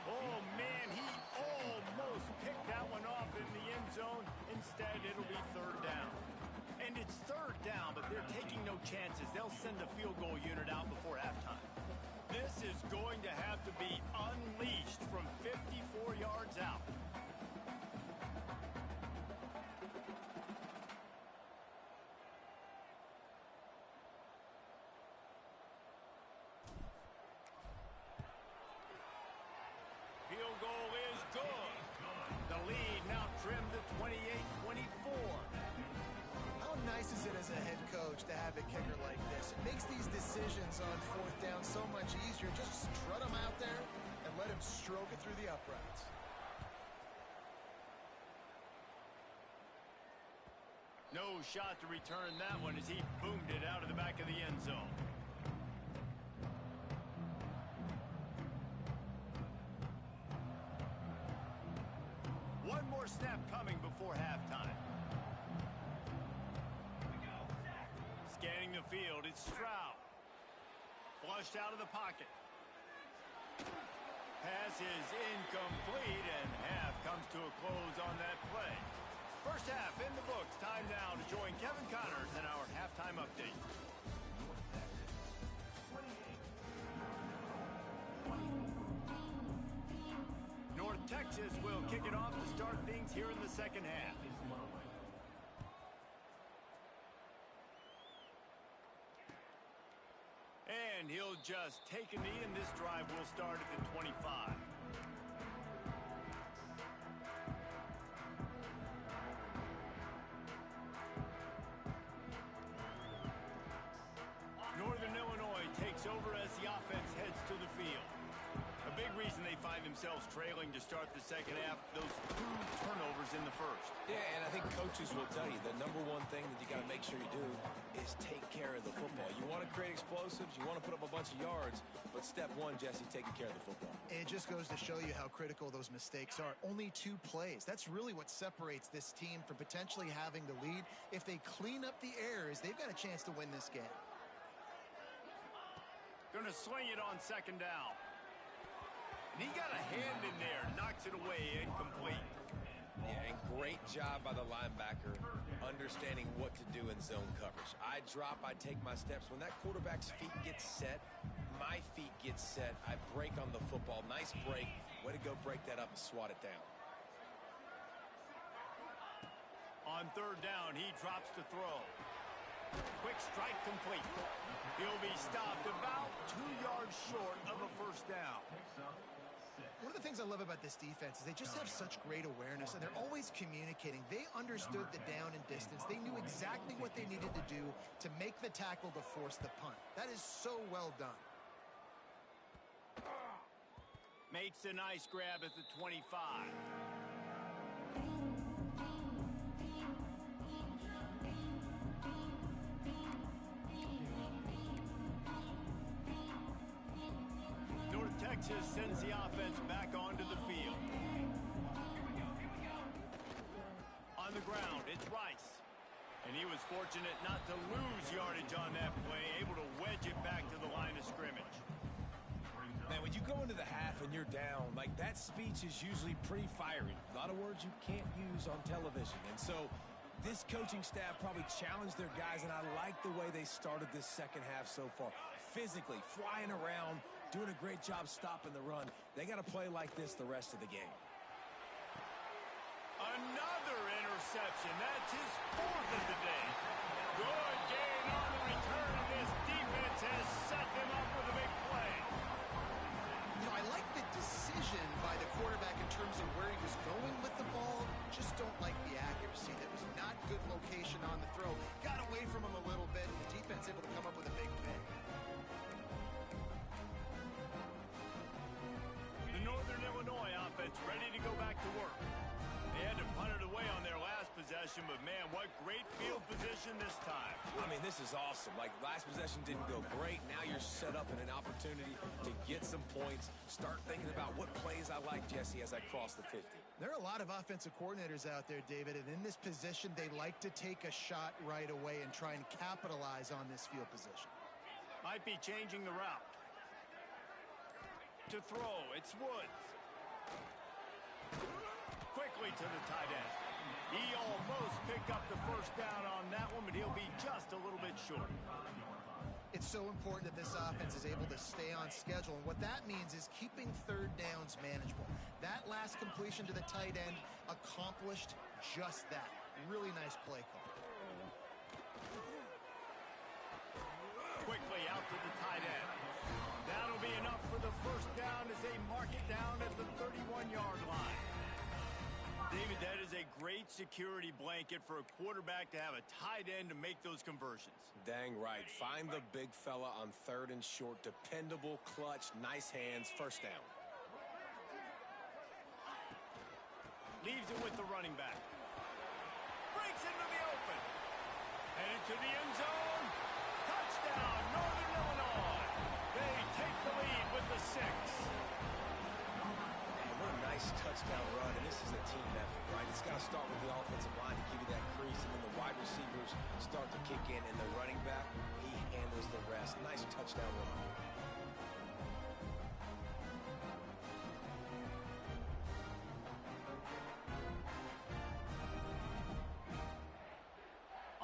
Oh, man, he almost picked that one off in the end zone. Instead, it'll be 3rd down. And it's 3rd down, but they're taking no chances. They'll send the field goal unit out before halftime. This is going to have to be unleashed from 54 yards out. Field goal is good. The lead now trimmed to 28-24. How nice is it as a head coach to have a kicker like this? It makes these decisions on 4th down so much easier. Just strut him out there and let him stroke it through the uprights. No shot to return that one as he boomed it out of the back of the end zone. One more snap coming before halftime. Scanning the field, it's Stroud. Flushed out of the pocket. Pass is incomplete, and half comes to a close on that play. First half in the books. Time now to join Kevin Connors in our halftime update. North Texas will kick it off to start things here in the 2nd half. And he'll just take a knee, and this drive will start at the 25. Northern Illinois takes over as the offense heads to the field. A big reason they find themselves trailing to start the 2nd half, those 2 turnovers in the 1st. Yeah, and I think coaches will tell you the number one thing that you got to make sure you do is take care of the football. You want to create explosives, you want to put up a bunch of yards, but step one, Jesse, taking care of the football. It just goes to show you how critical those mistakes are. Only 2 plays. That's really what separates this team from potentially having the lead. If they clean up the errors, they've got a chance to win this game. Going to swing it on 2nd down. And he got a hand in there, knocks it away, incomplete. Yeah, and great job by the linebacker understanding what to do in zone coverage. I drop, I take my steps. When that quarterback's feet get set, my feet get set. I break on the football. Nice break. Way to go break that up and swat it down. On 3rd down, he drops to throw. Quick strike complete. He'll be stopped about 2 yards short of a 1st down. One of the things I love about this defense is they just have such great awareness, and they're always communicating. They understood the down and distance. They knew exactly what they needed to do to make the tackle to force the punt. That is so well done. Makes a nice grab at the 25. North Texas sends the offense back onto the field. On the ground, it's Rice. And he was fortunate not to lose yardage on that play, able to wedge it back to the line of scrimmage. Man, when you go into the half and you're down, like that speech is usually pretty fiery. A lot of words you can't use on television. And so this coaching staff probably challenged their guys, and I like the way they started this 2nd half so far. Physically, flying around, doing a great job stopping the run. They got to play like this the rest of the game. Another interception. That's his 4th of the day. Good gain on the return. This defense has set them up with a big play. You know, I like the decision by the quarterback in terms of where he was going with the ball. Just don't like the accuracy. That was not good location on the throw. Got away from him a little bit. possession, but man, what great field position this time. I mean, this is awesome. Like, last possession didn't go great. Now you're set up in an opportunity to get some points. Start thinking about what plays I like, Jesse, as I cross the 50. There are a lot of offensive coordinators out there, David, and in this position, they like to take a shot right away and try and capitalize on this field position. Might be changing the route. To throw, it's Woods. Quickly to the tight end. He almost picked up the first down on that one, but he'll be just a little bit short. It's so important that this offense is able to stay on schedule, and what that means is keeping third downs manageable. That last completion to the tight end accomplished just that. Really nice play call. Quickly out to the tight end. That'll be enough for the first down as they mark it down at the 31-yard line. David, that is a great security blanket for a quarterback to have a tight end to make those conversions. Dang right. Find the big fella on third and short. Dependable, clutch, nice hands, first down. Leaves it with the running back. Breaks into the open. Headed to the end zone. Touchdown, Northern Illinois. They take the lead with the 6. What a nice touchdown run, and this is a team effort, right? It's got to start with the offensive line to give you that crease, and then the wide receivers start to kick in, and the running back, he handles the rest. Nice touchdown run.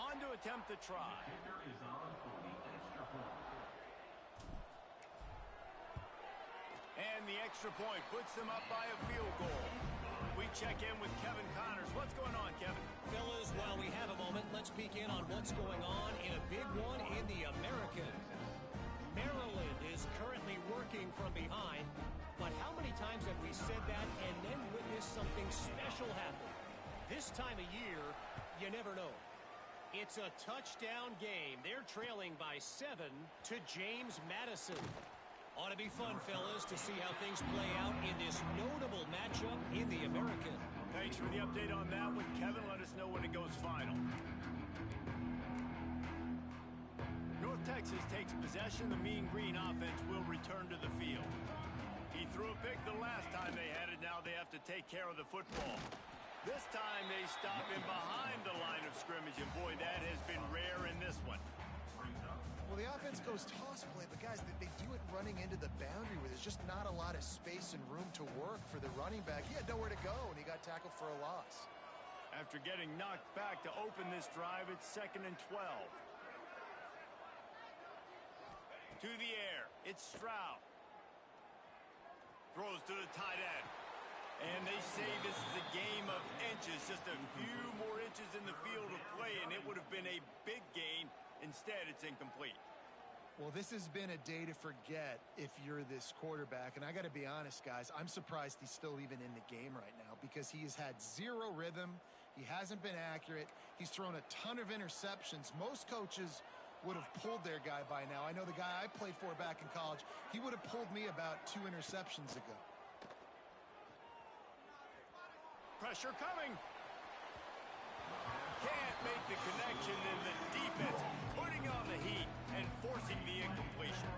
On to attempt the try. And the extra point puts them up by a field goal. We check in with Kevin Connors. What's going on, Kevin? Fellas, while we have a moment, let's peek in on what's going on in a big one in the American. Maryland is currently working from behind, but how many times have we said that and then witnessed something special happen? This time of year, you never know. It's a touchdown game. They're trailing by 7 to James Madison. Ought to be fun, fellas, to see how things play out in this notable matchup in the American. Thanks for the update on that one, Kevin. Let us know when it goes final. North Texas takes possession. The Mean Green offense will return to the field. He threw a pick the last time they had it. Now they have to take care of the football. This time they stop him behind the line of scrimmage, and boy, that has been rare in this one. Well, the offense goes toss play, but guys, they do it running into the boundary where there's just not a lot of space and room to work for the running back. He had nowhere to go, and he got tackled for a loss. After getting knocked back to open this drive, it's 2nd and 12. To the air, it's Stroud. Throws to the tight end. And they say this is a game of inches, just a few more inches in the field of play, and it would have been a big gain. Instead, it's incomplete. Well, this has been a day to forget if you're this quarterback. And I got to be honest, guys, I'm surprised he's still even in the game right now because he has had zero rhythm. He hasn't been accurate. He's thrown a ton of interceptions. Most coaches would have pulled their guy by now. I know the guy I played for back in college, he would have pulled me about 2 interceptions ago. Pressure coming. Can't make the connection, and the defense putting on the heat and forcing the incompletion.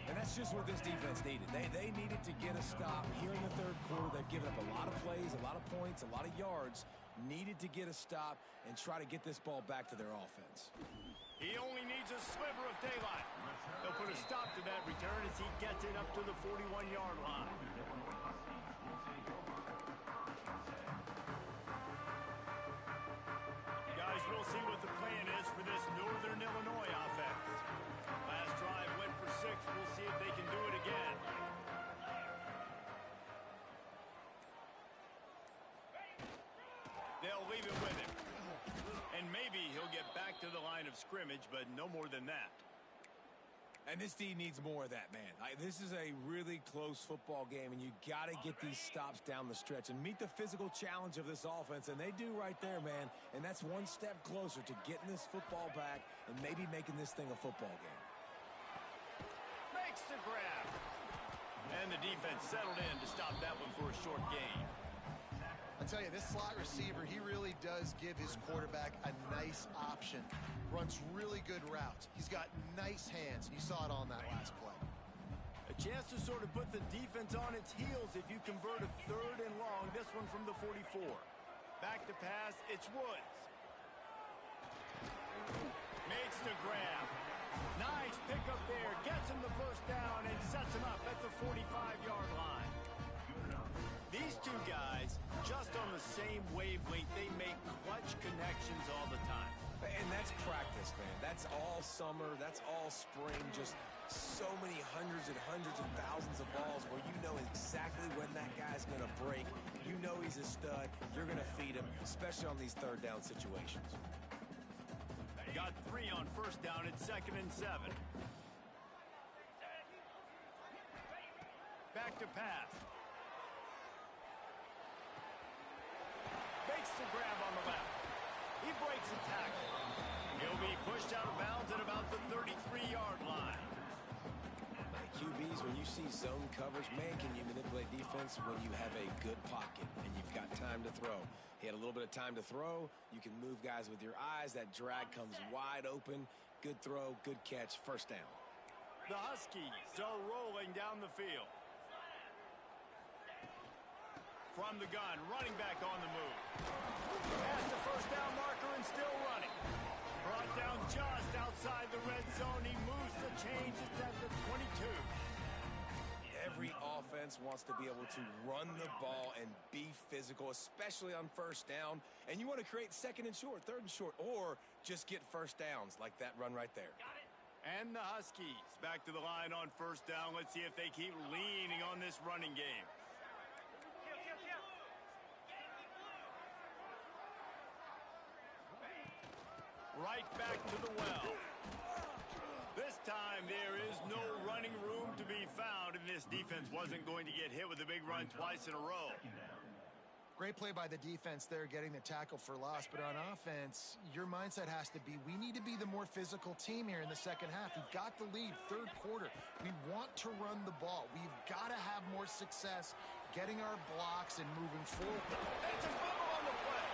And that's just what this defense needed. They needed to get a stop here in the third quarter. They've given up a lot of plays, a lot of points, a lot of yards. Needed to get a stop and try to get this ball back to their offense. He only needs a sliver of daylight. They'll put a stop to that return as he gets it up to the 41-yard line. Guys, we'll see what the plan is for this Northern Illinois offense. Last drive went for 6. We'll see if they can do it again. They'll leave it with him. And maybe he'll get back to the line of scrimmage, but no more than that. And this D needs more of that, man. This is a really close football game, and you got to get these stops down the stretch and meet the physical challenge of this offense, and they do right there, man. And that's one step closer to getting this football back and maybe making this thing a football game. Makes the grab. And the defense settled in to stop that one for a short gain. I tell you, this slot receiver, he really does give his quarterback a nice option. Runs really good routes. He's got nice hands. You saw it on that last play. A chance to sort of put the defense on its heels if you convert a 3rd and long. This one from the 44. Back to pass, it's Woods. Makes the grab. Nice pickup there. Gets him the first down and sets him up at the 45-yard line. These two guys, just on the same wavelength, they make clutch connections all the time. And that's practice, man. That's all summer. That's all spring. Just so many hundreds and hundreds of thousands of balls where you know exactly when that guy's going to break. You know he's a stud. You're going to feed him, especially on these 3rd down situations. Got 3 on 1st down. It's 2nd and 7. Back to pass. Makes the grab on the left. He breaks the tackle. He'll be pushed out of bounds at about the 33-yard line. QBs, when you see zone coverage, man, can you manipulate defense when you have a good pocket and you've got time to throw. He had a little bit of time to throw. You can move guys with your eyes. That drag comes wide open. Good throw, good catch, 1st down. The Huskies are rolling down the field. From the gun, running back on the move. Past the 1st down marker and still running. Brought down just outside the red zone. He moves the chains. It's at the 22. Every offense wants to be able to run the ball and be physical, especially on 1st down. And you want to create 2nd and short, 3rd and short, or just get 1st downs like that run right there. And the Huskies back to the line on 1st down. Let's see if they keep leaning on this running game. Right back to the well. This time there is no running room to be found, and this defense wasn't going to get hit with a big run twice in a row. Great play by the defense there, getting the tackle for loss. But on offense, your mindset has to be, we need to be the more physical team here in the 2nd half. We've got the lead, 3rd quarter. We want to run the ball. We've got to have more success getting our blocks and moving forward. It's a fumble on the play.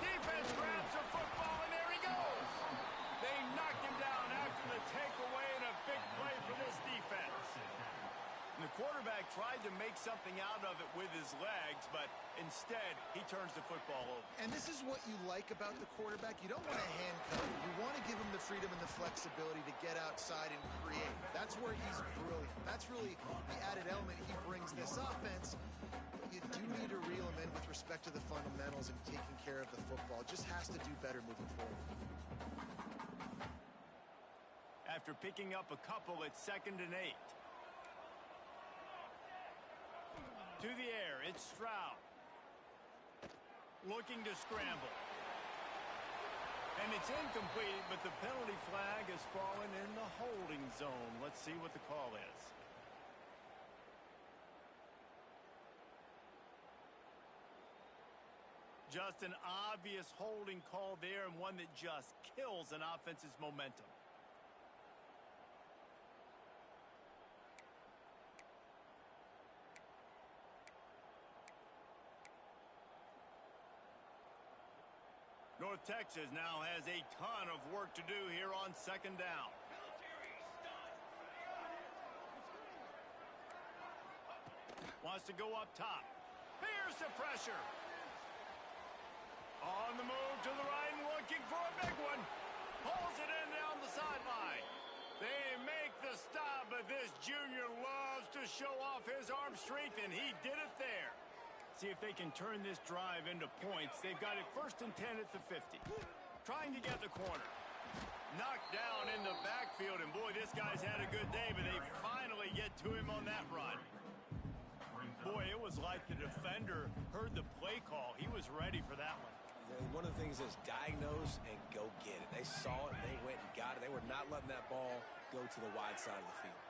Defense grabs the football, and there he goes. They knocked him down after the takeaway, and a big play for this defense. And the quarterback tried to make something out of it with his legs, but instead, he turns the football over. And this is what you like about the quarterback. You don't want to handcuff him. You want to give him the freedom and the flexibility to get outside and create. That's where he's brilliant. That's really the added element he brings this offense. But you do need to reel him in with respect to the fundamentals and taking care of the football. Just has to do better moving forward. After picking up a couple, it's 2nd and 8. To the air, it's Stroud. Looking to scramble. And it's incomplete, but the penalty flag has fallen in the holding zone. Let's see what the call is. Just an obvious holding call there, and one that just kills an offense's momentum. North Texas now has a ton of work to do here on 2nd down. Wants to go up top. Here's the pressure. On the move to the right and looking for a big one. Pulls it in down the sideline. They make the stop, but this junior loves to show off his arm strength, and he did it there. See if they can turn this drive into points. They've got it 1st and 10 at the 50. Trying to get the corner. Knocked down in the backfield, and boy, this guy's had a good day, but they finally get to him on that run. Boy, it was like the defender heard the play call. He was ready for that one. One of the things is diagnose and go get it. They saw it, they went and got it. They were not letting that ball go to the wide side of the field.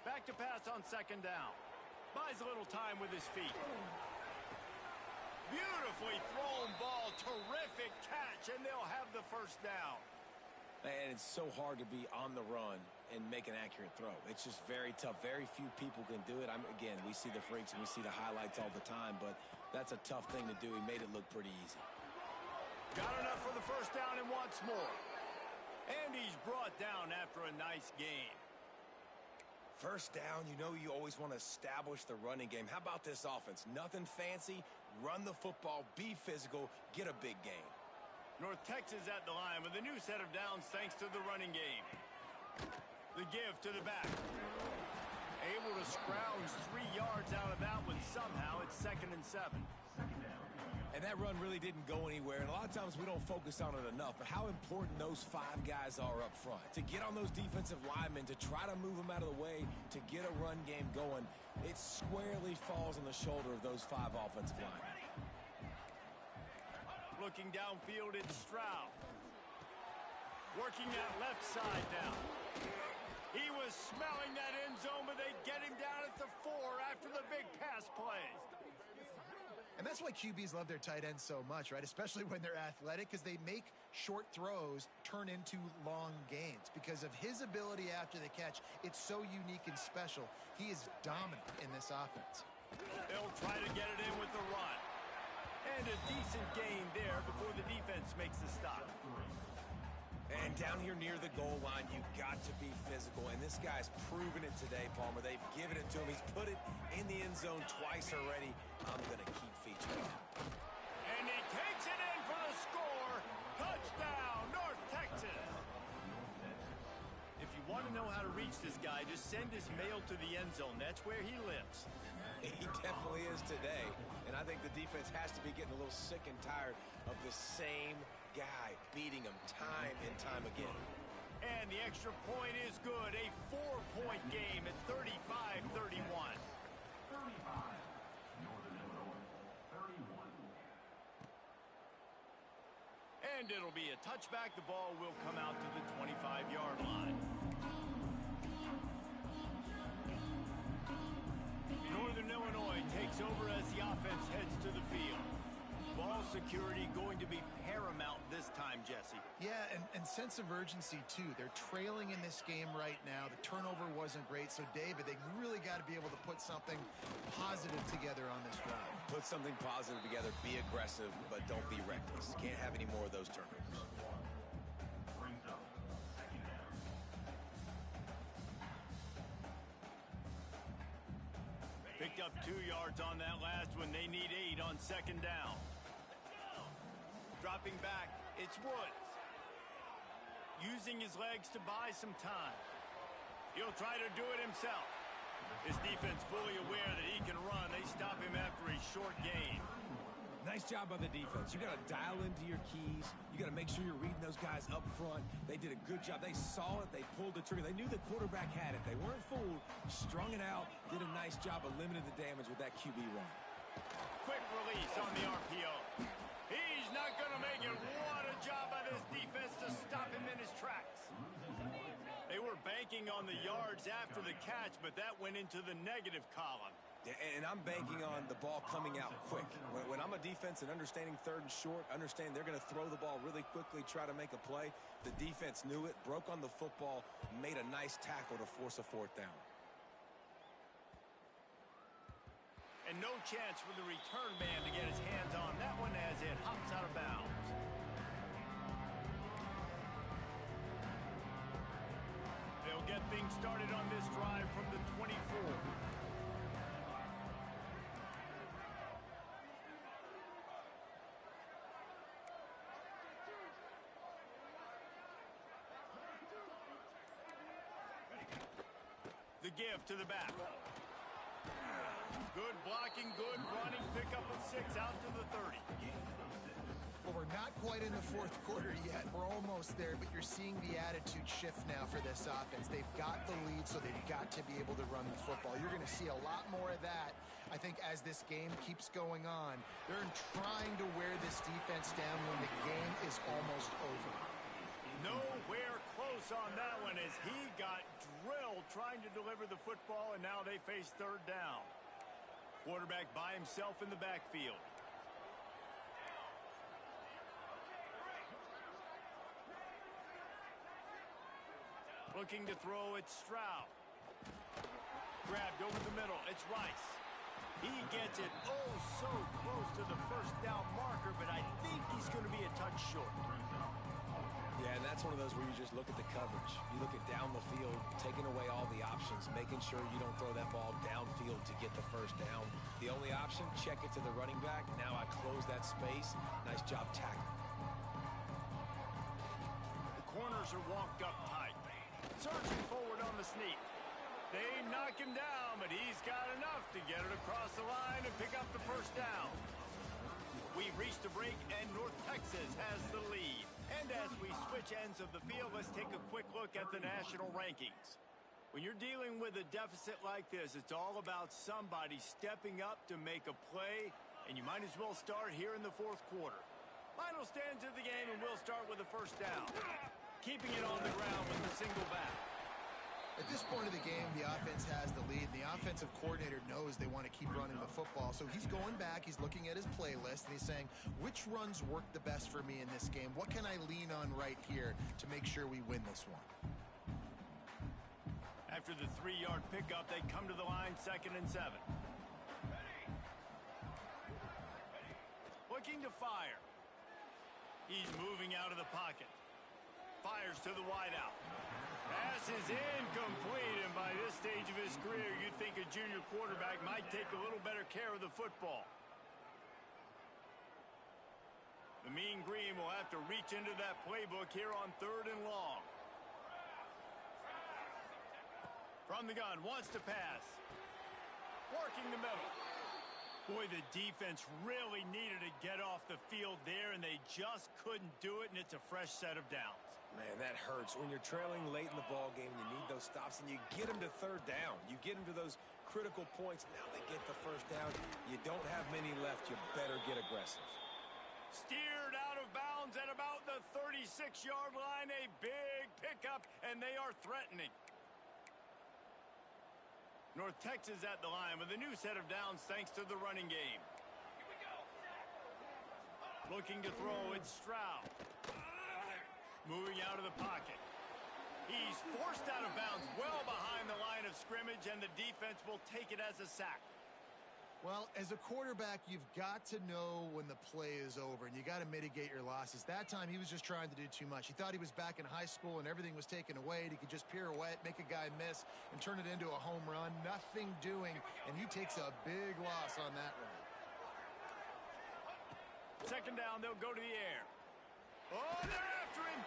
Back to pass on 2nd down. Buys a little time with his feet. Beautifully thrown ball. Terrific catch, and they'll have the 1st down. And it's so hard to be on the run and make an accurate throw. It's just very tough. Very few people can do it. Again, we see the freaks and we see the highlights all the time, but that's a tough thing to do. He made it look pretty easy. Got enough for the first down and wants more. And he's brought down after a nice gain. First down, you know you always want to establish the running game. How about this offense? Nothing fancy. Run the football, be physical, get a big gain. North Texas at the line with a new set of downs thanks to the running game. The give to the back. Able to scrounge 3 yards out of that one somehow. It's 2nd and 7. And that run really didn't go anywhere. And a lot of times we don't focus on it enough. But how important those 5 guys are up front. To get on those defensive linemen, to try to move them out of the way, to get a run game going, it squarely falls on the shoulder of those 5 offensive linemen. Looking downfield, it's Stroud. Working that left side now. He was smelling that end zone, but they get him down at the 4 after the big pass plays. And that's why QBs love their tight ends so much, right? Especially when they're athletic, because they make short throws turn into long gains. Because of his ability after the catch, it's so unique and special. He is dominant in this offense. They'll try to get it in with the run. And a decent gain there before the defense makes the stop. And down here near the goal line, you've got to be physical. And this guy's proven it today, Palmer. They've given it to him. He's put it in the end zone twice already. I'm going to keep featuring him. And he takes it in for the score. Touchdown, North Texas. If you want to know how to reach this guy, just send his mail to the end zone. That's where he lives. He definitely is today. And I think the defense has to be getting a little sick and tired of the same guy beating him time and time again. And the extra point is good. A 4-point game at 35-31. And it'll be a touchback. The ball will come out to the 25-yard line. Northern Illinois takes over as the offense heads to the field. Ball security going to be paramount this time, Jesse. Yeah, and sense of urgency, too. They're trailing in this game right now. The turnover wasn't great. So, David, they really got to be able to put something positive together on this drive. Put something positive together. Be aggressive, but don't be reckless. Can't have any more of those turnovers. Picked up 2 yards on that last one. They need 8 on 2nd down. Dropping back, it's Woods. Using his legs to buy some time. He'll try to do it himself. His defense fully aware that he can run. They stop him after a short gain. Nice job by the defense. You got to dial into your keys. You got to make sure you're reading those guys up front. They did a good job. They saw it. They pulled the trigger. They knew the quarterback had it. They weren't fooled. Strung it out. Did a nice job of limiting the damage with that QB run. Quick release on the RPO. He's not going to make it. What a job by this defense to stop him in his tracks. They were banking on the yards after the catch, but that went into the negative column. Yeah, and I'm banking on the ball coming out quick. When I'm a defense and understanding 3rd and short, understand they're going to throw the ball really quickly, try to make a play. The defense knew it, broke on the football, made a nice tackle to force a 4th down. And no chance for the return man to get his hands on that one as it hops out of bounds. They'll get things started on this drive from the 24. The give to the back. Good blocking, good running, pick up of 6 out to the 30. Well, we're not quite in the 4th quarter yet. We're almost there, but you're seeing the attitude shift now for this offense. They've got the lead, so they've got to be able to run the football. You're going to see a lot more of that, I think, as this game keeps going on. They're trying to wear this defense down when the game is almost over. Nowhere close on that one as he got drilled trying to deliver the football, and now they face 3rd down. Quarterback by himself in the backfield. Looking to throw, it's Stroud. Grabbed over the middle, it's Rice. He gets it oh so close to the first down marker, but I think he's going to be a touch short. Yeah, and that's one of those where you just look at the coverage. You look at down the field, taking away all the options, making sure you don't throw that ball downfield to get the first down. The only option, check it to the running back. Now I close that space. Nice job tackling. The corners are walked up tight. Searching forward on the sneak. They knock him down, but he's got enough to get it across the line and pick up the first down. We've reached a break, and North Texas has the lead. And as we switch ends of the field, let's take a quick look at the national rankings. When you're dealing with a deficit like this, it's all about somebody stepping up to make a play, and you might as well start here in the fourth quarter. Final stands of the game, and we'll start with the first down. Keeping it on the ground with the single back. At this point of the game, the offense has the lead. The offensive coordinator knows they want to keep running the football. So he's going back, he's looking at his playlist, and he's saying, which runs work the best for me in this game? What can I lean on right here to make sure we win this one? After the 3-yard pickup, they come to the line, 2nd and 7. Looking to fire. He's moving out of the pocket. Fires to the wideout. Pass is incomplete, and by this stage of his career, you'd think a junior quarterback might take a little better care of the football. The Mean Green will have to reach into that playbook here on 3rd and long. From the gun, wants to pass. Working the middle. Boy, the defense really needed to get off the field there, and they just couldn't do it, and it's a fresh set of downs. Man, that hurts. When you're trailing late in the ball game, you need those stops, and you get them to 3rd down. You get them to those critical points. Now they get the first down. You don't have many left. You better get aggressive. Steered out of bounds at about the 36-yard line. A big pickup, and they are threatening. North Texas at the line with a new set of downs thanks to the running game. Looking to throw, it's Stroud. Moving out of the pocket. He's forced out of bounds well behind the line of scrimmage, and the defense will take it as a sack. Well, as a quarterback, you've got to know when the play is over, and you got to mitigate your losses. That time, he was just trying to do too much. He thought he was back in high school, and everything was taken away, and he could just pirouette, make a guy miss, and turn it into a home run. Nothing doing, and he takes a big loss on that run. 2nd down, they'll go to the air. Oh, they're after him.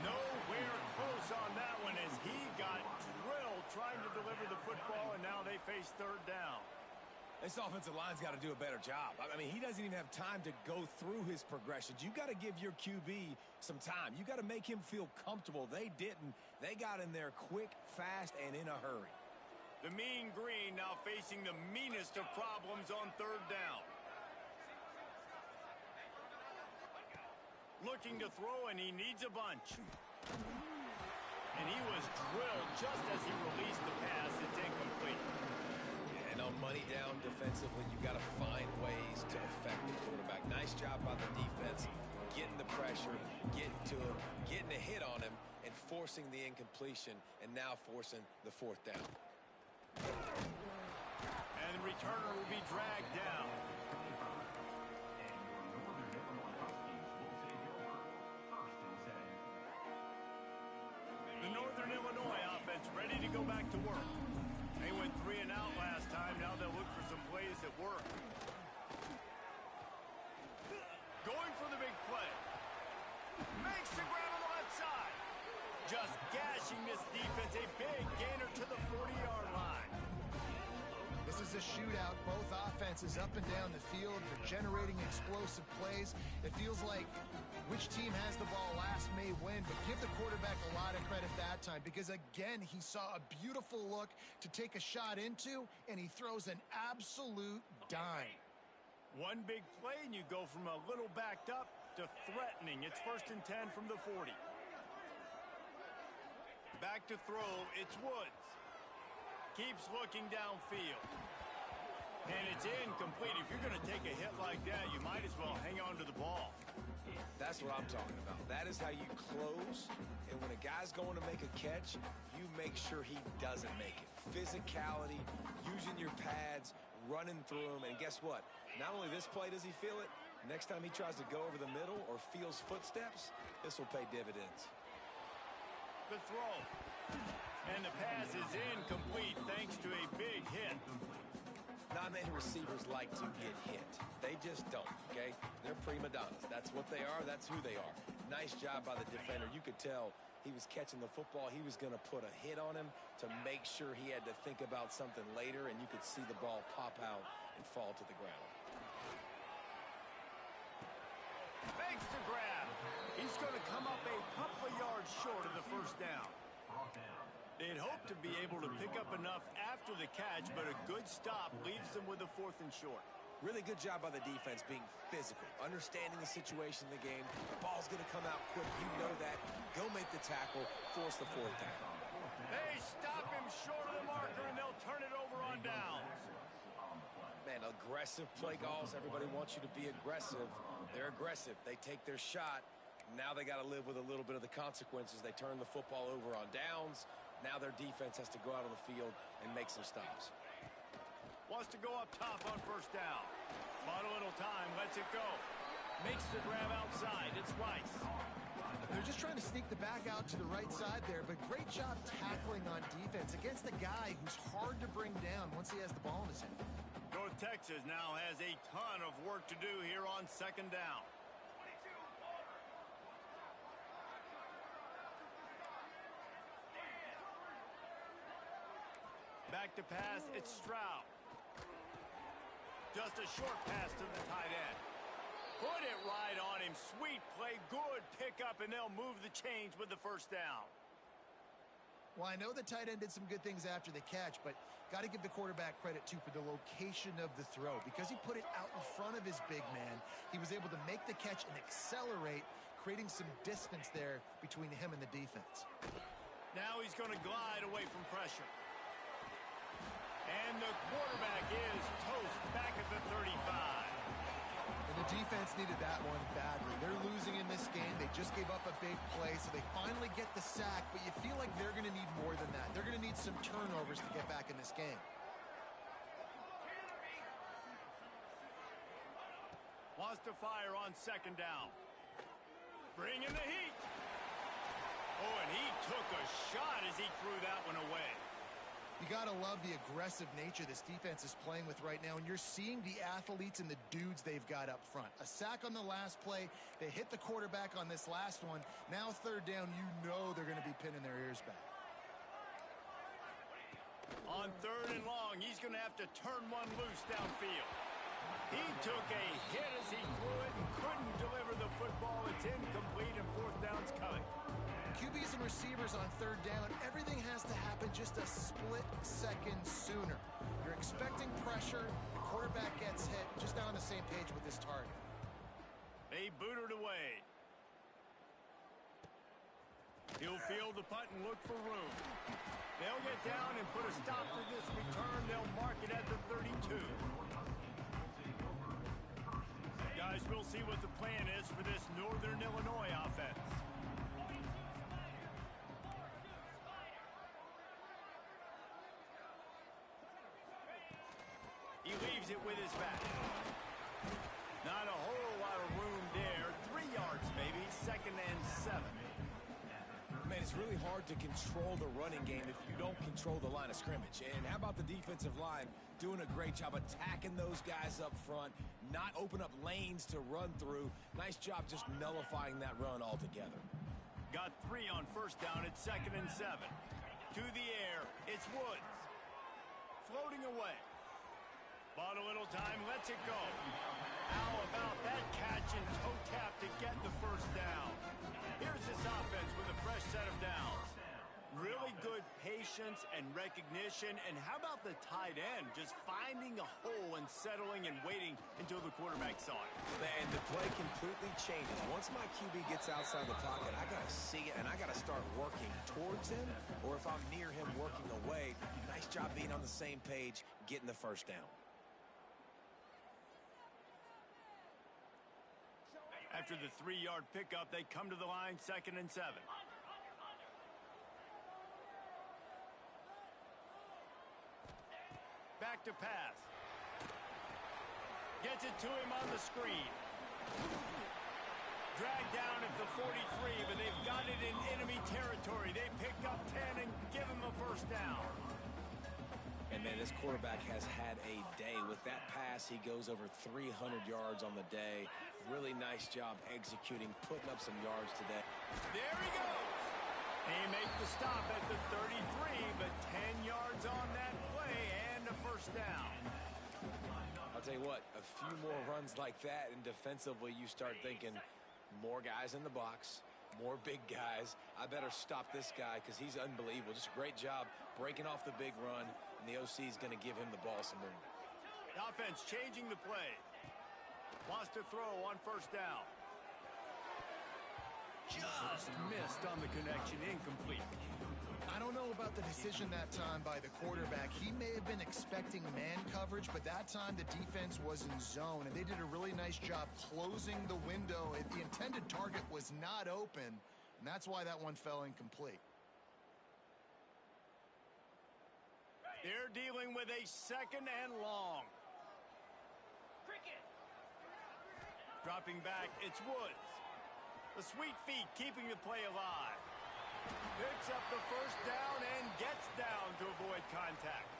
Nowhere close on that one as he got drilled trying to deliver the football, and now they face 3rd down. This offensive line's got to do a better job. I mean, he doesn't even have time to go through his progressions. You got to give your QB some time. You got to make him feel comfortable. They didn't. They got in there quick, fast, and in a hurry. The Mean Green now facing the meanest of problems on 3rd down. Looking to throw, and he needs a bunch. And he was drilled just as he released the pass. It's incomplete. And on money down defensively, you got to find ways to affect the quarterback. Nice job by the defense, getting the pressure, getting to him, getting a hit on him, and forcing the incompletion, and now forcing the 4th down. And the returner will be dragged down. The Northern Illinois offense ready to go back to work. They went 3 and out last time. Now they'll look for some plays that work. Going for the big play. Makes the grab on the left side. Just gashing this defense. A big gainer to the 40-yard line. This is a shootout. Both offenses up and down the field. They're generating explosive plays. It feels like which team has the ball last may win, but give the quarterback a lot of credit that time because, again, he saw a beautiful look to take a shot into, and he throws an absolute dime. One big play, and you go from a little backed up to threatening. It's 1st and 10 from the 40. Back to throw, it's Woods. Keeps looking downfield. And it's incomplete. If you're going to take a hit like that, you might as well hang on to the ball. That's what I'm talking about. That is how you close. And when a guy's going to make a catch, you make sure he doesn't make it. Physicality, using your pads, running through them. And guess what? Not only this play does he feel it, next time he tries to go over the middle or feels footsteps, this will pay dividends. The throw. And the pass is incomplete thanks to a big hit. Not many receivers like to get hit. They just don't, okay? They're prima donnas. That's what they are. That's who they are. Nice job by the defender. You could tell he was catching the football. He was going to put a hit on him to make sure he had to think about something later, and you could see the ball pop out and fall to the ground. Makes the grab. He's going to come up a couple of yards short of the first down. They'd hope to be able to pick up enough after the catch, but a good stop leaves them with a 4th and short. Really good job by the defense being physical, understanding the situation in the game. The ball's going to come out quick. You know that. Go make the tackle, force the 4th down. They stop him short of the marker, and they'll turn it over on downs. Man, aggressive play calls. Everybody wants you to be aggressive. They're aggressive. They take their shot. Now they got to live with a little bit of the consequences. They turn the football over on downs. Now their defense has to go out on the field and make some stops. Wants to go up top on first down. Bought a little time, lets it go. Makes the grab outside. It's Rice. They're just trying to sneak the back out to the right side there, but great job tackling on defense against a guy who's hard to bring down once he has the ball in his hand. North Texas now has a ton of work to do here on 2nd down. Back to pass, it's Stroud. Just a short pass to the tight end. Put it right on him. Sweet play, good pickup, and they'll move the chains with the first down. Well, I know the tight end did some good things after the catch, but got to give the quarterback credit, too, for the location of the throw. Because he put it out in front of his big man, he was able to make the catch and accelerate, creating some distance there between him and the defense. Now he's going to glide away from pressure. And the quarterback is toast back at the 35. And the defense needed that one badly. They're losing in this game. They just gave up a big play, so they finally get the sack, but you feel like they're going to need more than that. They're going to need some turnovers to get back in this game. Wants to fire on 2nd down. Bring in the heat. Oh, and he took a shot as he threw that one away. You got to love the aggressive nature this defense is playing with right now, and you're seeing the athletes and the dudes they've got up front. A sack on the last play. They hit the quarterback on this last one. Now 3rd down, you know they're going to be pinning their ears back. On 3rd and long, he's going to have to turn one loose downfield. He took a hit as he threw it and couldn't deliver the football. It's incomplete, and 4th down's coming. QBs and receivers on 3rd down, everything has to happen just a split second sooner. You're expecting pressure, the quarterback gets hit, just not on the same page with his target. They boot it away. He'll field the punt and look for room. They'll get down and put a stop to this return. They'll mark it at the 32. Guys, we'll see what the plan is for this Northern Illinois offense. He leaves it with his back. Not a whole lot of room there. 3 yards, maybe. 2nd and 7. Man, it's really hard to control the running game if you don't control the line of scrimmage. And how about the defensive line doing a great job attacking those guys up front, not open up lanes to run through. Nice job just nullifying that run altogether. Got 3 on first down. It's 2nd and 7. To the air, it's Woods. Floating away. Bought a little time, lets it go. How about that catch and toe tap to get the first down? Here's this offense with a fresh set of downs. Really good patience and recognition. And how about the tight end just finding a hole and settling and waiting until the quarterback saw it? And the play completely changes. Once my QB gets outside the pocket, I got to see it, and I got to start working towards him, or if I'm near him working away. Nice job being on the same page, getting the first down. After the 3-yard pickup, they come to the line, 2nd and 7. Back to pass. Gets it to him on the screen. Dragged down at the 43, but they've got it in enemy territory. They pick up 10 and give him a first down. And, man, this quarterback has had a day. With that pass, he goes over 300 yards on the day. Really nice job executing, putting up some yards today. There he goes. They make the stop at the 33, but 10 yards on that play and a first down. I'll tell you what, a few more runs like that, and defensively you start thinking more guys in the box, more big guys. I better stop this guy because he's unbelievable. Just a great job breaking off the big run, and the OC is going to give him the ball some more. The offense changing the play. Wants to throw on first down. Just missed on the connection, incomplete. I don't know about the decision that time by the quarterback. He may have been expecting man coverage, but that time the defense was in zone, and they did a really nice job closing the window. The intended target was not open, and that's why that one fell incomplete. They're dealing with a 2nd and long. Dropping back, it's Woods. The sweet feet keeping the play alive. Picks up the first down and gets down to avoid contact.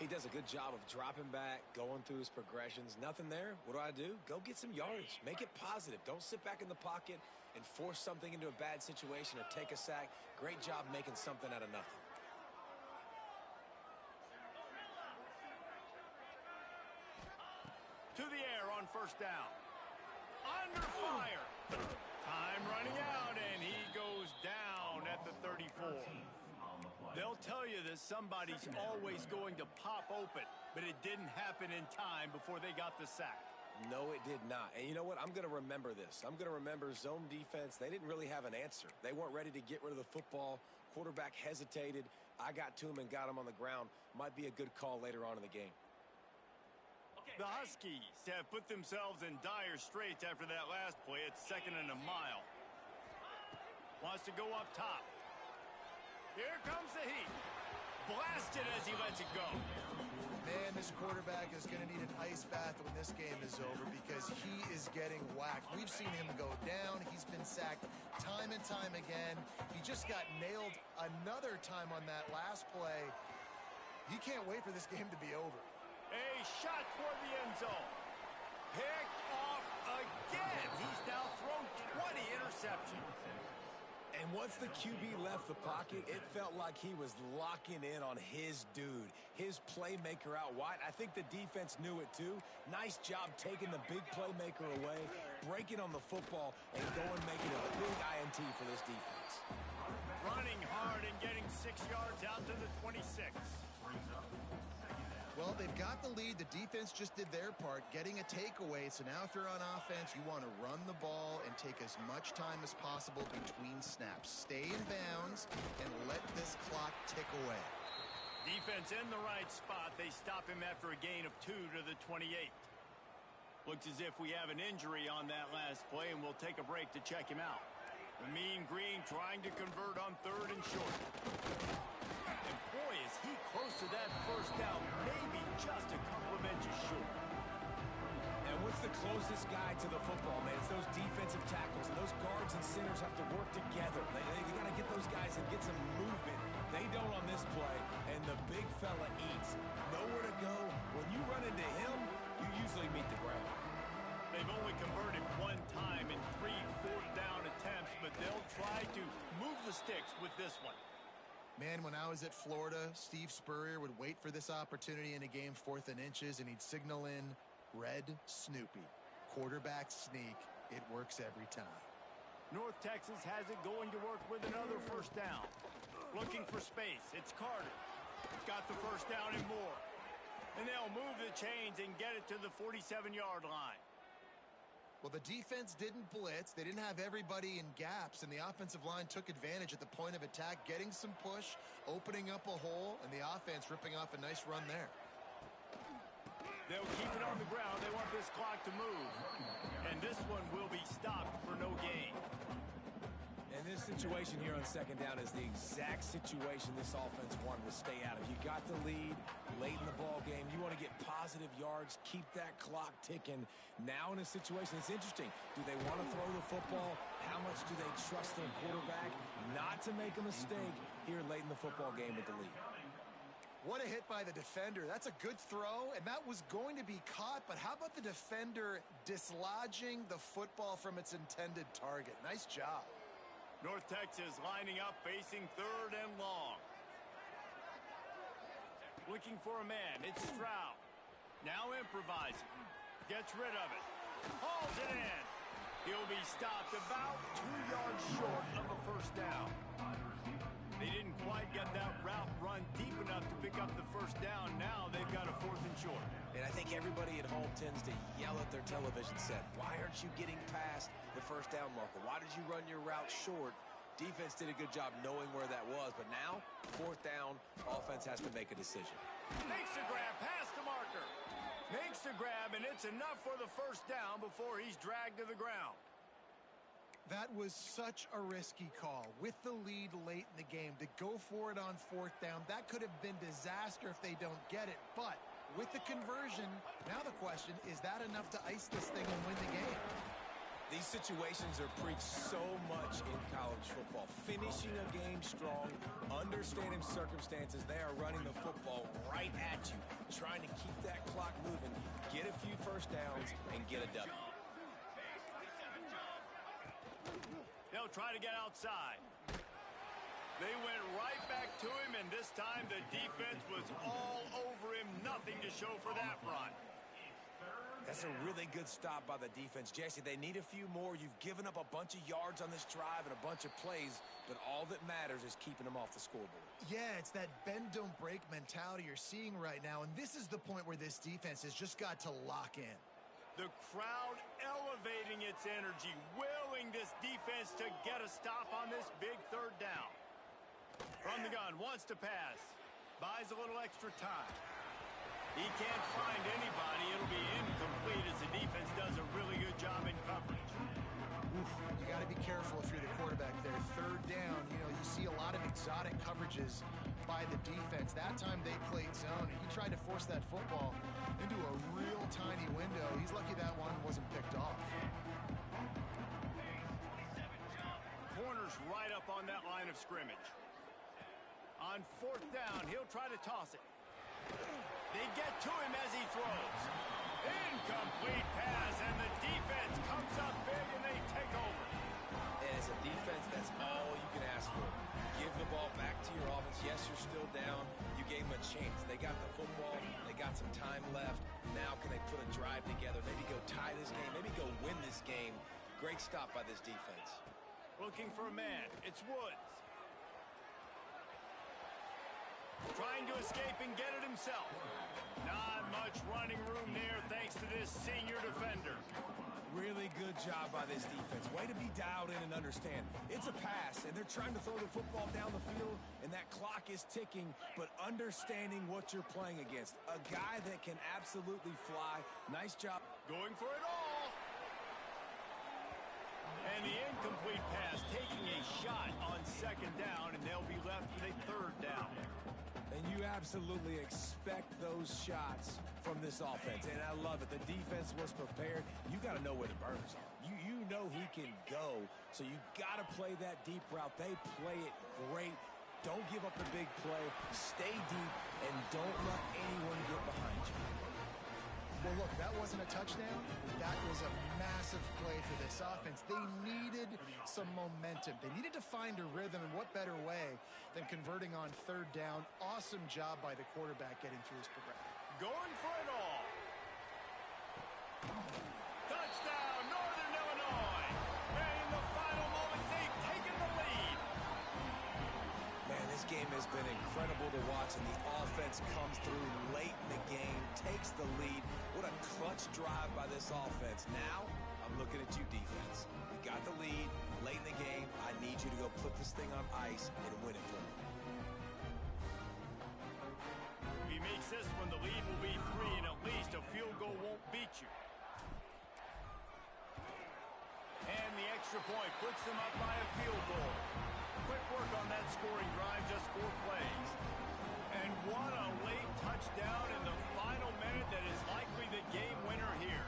He does a good job of dropping back, going through his progressions. Nothing there. What do? Go get some yardage. Make it positive. Don't sit back in the pocket and force something into a bad situation or take a sack. Great job making something out of nothing. To the air on first down. Under fire. Time running out, and he goes down at the 34. They'll tell you that somebody's always going to pop open, but it didn't happen in time before they got the sack. No, it did not. And you know what? I'm going to remember this. I'm going to remember zone defense. They didn't really have an answer. They weren't ready to get rid of the football. Quarterback hesitated. I got to him and got him on the ground. Might be a good call later on in the game. The Huskies have put themselves in dire straits after that last play. It's 2nd and a mile. Wants to go up top. Here comes the heat. Blasted as he lets it go. Man, this quarterback is going to need an ice bath when this game is over because he is getting whacked. We've seen him go down. He's been sacked time and time again. He just got nailed another time on that last play. He can't wait for this game to be over. A shot toward the end zone. Picked off again. He's now thrown 20 interceptions. And once the QB left the pocket, it felt like he was locking in on his dude, his playmaker out wide. I think the defense knew it too. Nice job taking the big playmaker away, breaking on the football, and going making a big INT for this defense. Running hard and getting 6 yards out to the 26. Well, they've got the lead. The defense just did their part, getting a takeaway. So now if you're on offense, you want to run the ball and take as much time as possible between snaps. Stay in bounds and let this clock tick away. Defense in the right spot. They stop him after a gain of 2 to the 28. Looks as if we have an injury on that last play, and we'll take a break to check him out. The Mean Green trying to convert on 3rd and short. And boy, is he close to that first down, maybe just a couple of inches short. And what's the closest guy to the football, man? It's those defensive tackles. And those guards and centers have to work together. They got to get those guys and get some movement. They don't on this play, and the big fella eats. Nowhere to go. When you run into him, you usually meet the ground. They've only converted 1 time in 3 fourth-down attempts, but they'll try to move the sticks with this one. Man, when I was at Florida, Steve Spurrier would wait for this opportunity in a game 4th and inches, and he'd signal in Red Snoopy. Quarterback sneak. It works every time. North Texas has it going to work with another first down. Looking for space. It's Carter. Got the first down and more. And they'll move the chains and get it to the 47-yard line. Well, the defense didn't blitz. They didn't have everybody in gaps, and the offensive line took advantage at the point of attack, getting some push, opening up a hole, and the offense ripping off a nice run there. They'll keep it on the ground. They want this clock to move. And this one will be stopped for no gain. And this situation here on second down is the exact situation this offense wanted to stay out of. You got the lead late in the ball game. You want to get positive yards, keep that clock ticking. Now in a situation, it's interesting. Do they want to throw the football? How much do they trust their quarterback not to make a mistake here late in the football game with the lead? What a hit by the defender. That's a good throw, and that was going to be caught, but how about the defender dislodging the football from its intended target? Nice job. North Texas lining up, facing 3rd and long. Looking for a man. It's Stroud. Now improvising. Gets rid of it. Hauls it in. He'll be stopped about 2 yards short of a first down. They didn't quite get that route run deep enough to pick up the first down. Now they've got a 4th and short. And I think everybody at home tends to yell at their television set. Why aren't you getting past the first down marker? Why did you run your route short? Defense did a good job knowing where that was. But now, 4th down, offense has to make a decision. Makes the grab, past the marker. Makes the grab, and it's enough for the first down before he's dragged to the ground. That was such a risky call with the lead late in the game to go for it on 4th down. That could have been disaster if they don't get it. But with the conversion, now the question, is that enough to ice this thing and win the game? These situations are preached so much in college football. Finishing a game strong, understanding circumstances. They are running the football right at you, trying to keep that clock moving, get a few first downs, and get a W. They'll try to get outside. They went right back to him, and this time the defense was all over him. Nothing to show for that run. That's a really good stop by the defense. Jesse, they need a few more. You've given up a bunch of yards on this drive and a bunch of plays, but all that matters is keeping them off the scoreboard. Yeah, it's that bend, don't break mentality you're seeing right now, and this is the point where this defense has just got to lock in. The crowd elevating its energy, willing this defense to get a stop on this big 3rd down. From the gun, wants to pass. Buys a little extra time. He can't find anybody. It'll be incomplete as the defense does a really good job in coverage. Oof, you got to be careful if you're the quarterback there. 3rd down, you see a lot of exotic coverages by the defense. That time they played zone, and he tried to force that football into a real tiny window. He's lucky that one wasn't picked off. Corner's right up on that line of scrimmage. On 4th down, he'll try to toss it. They get to him as he throws. Incomplete pass, and the defense comes up big, and they take over. And as a defense, that's all you can ask for. Give the ball back to your offense. Yes, you're still down. You gave them a chance. They got the football. They got some time left. Now can they put a drive together? Maybe go tie this game. Maybe go win this game. Great stop by this defense. Looking for a man. It's Woods. Trying to escape and get it himself. Not much running room there thanks to this senior defender. Really good job by this defense. Way to be dialed in and understand. It's a pass, and they're trying to throw the football down the field, and that clock is ticking, but understanding what you're playing against. A guy that can absolutely fly. Nice job. Going for it all. And the incomplete pass taking a shot on 2nd down, and they'll be left with a 3rd down. And you absolutely expect those shots from this offense. And I love it. The defense was prepared. You got to know where the burners are. You know he can go. So you got to play that deep route. They play it great. Don't give up the big play. Stay deep and don't let anyone get behind you. Well, look, that wasn't a touchdown. That was a massive play for this offense. They needed some momentum. They needed to find a rhythm, and what better way than converting on 3rd down. Awesome job by the quarterback getting through his progression. Going for it all. Touchdown, Northern Illinois. And in the final moments, they've taken the lead. Man, this game has been incredible to watch, and the offense comes through late in the game, takes the lead. What a clutch drive by this offense. Now, I'm looking at you, defense. We got the lead late in the game. I need you to go put this thing on ice and win it for me. If he makes this one, the lead will be 3, and at least a field goal won't beat you. extra point puts them up by a field goal. Quick work on that scoring drive, just 4 plays. And what a late touchdown in the final minute that is likely the game winner here.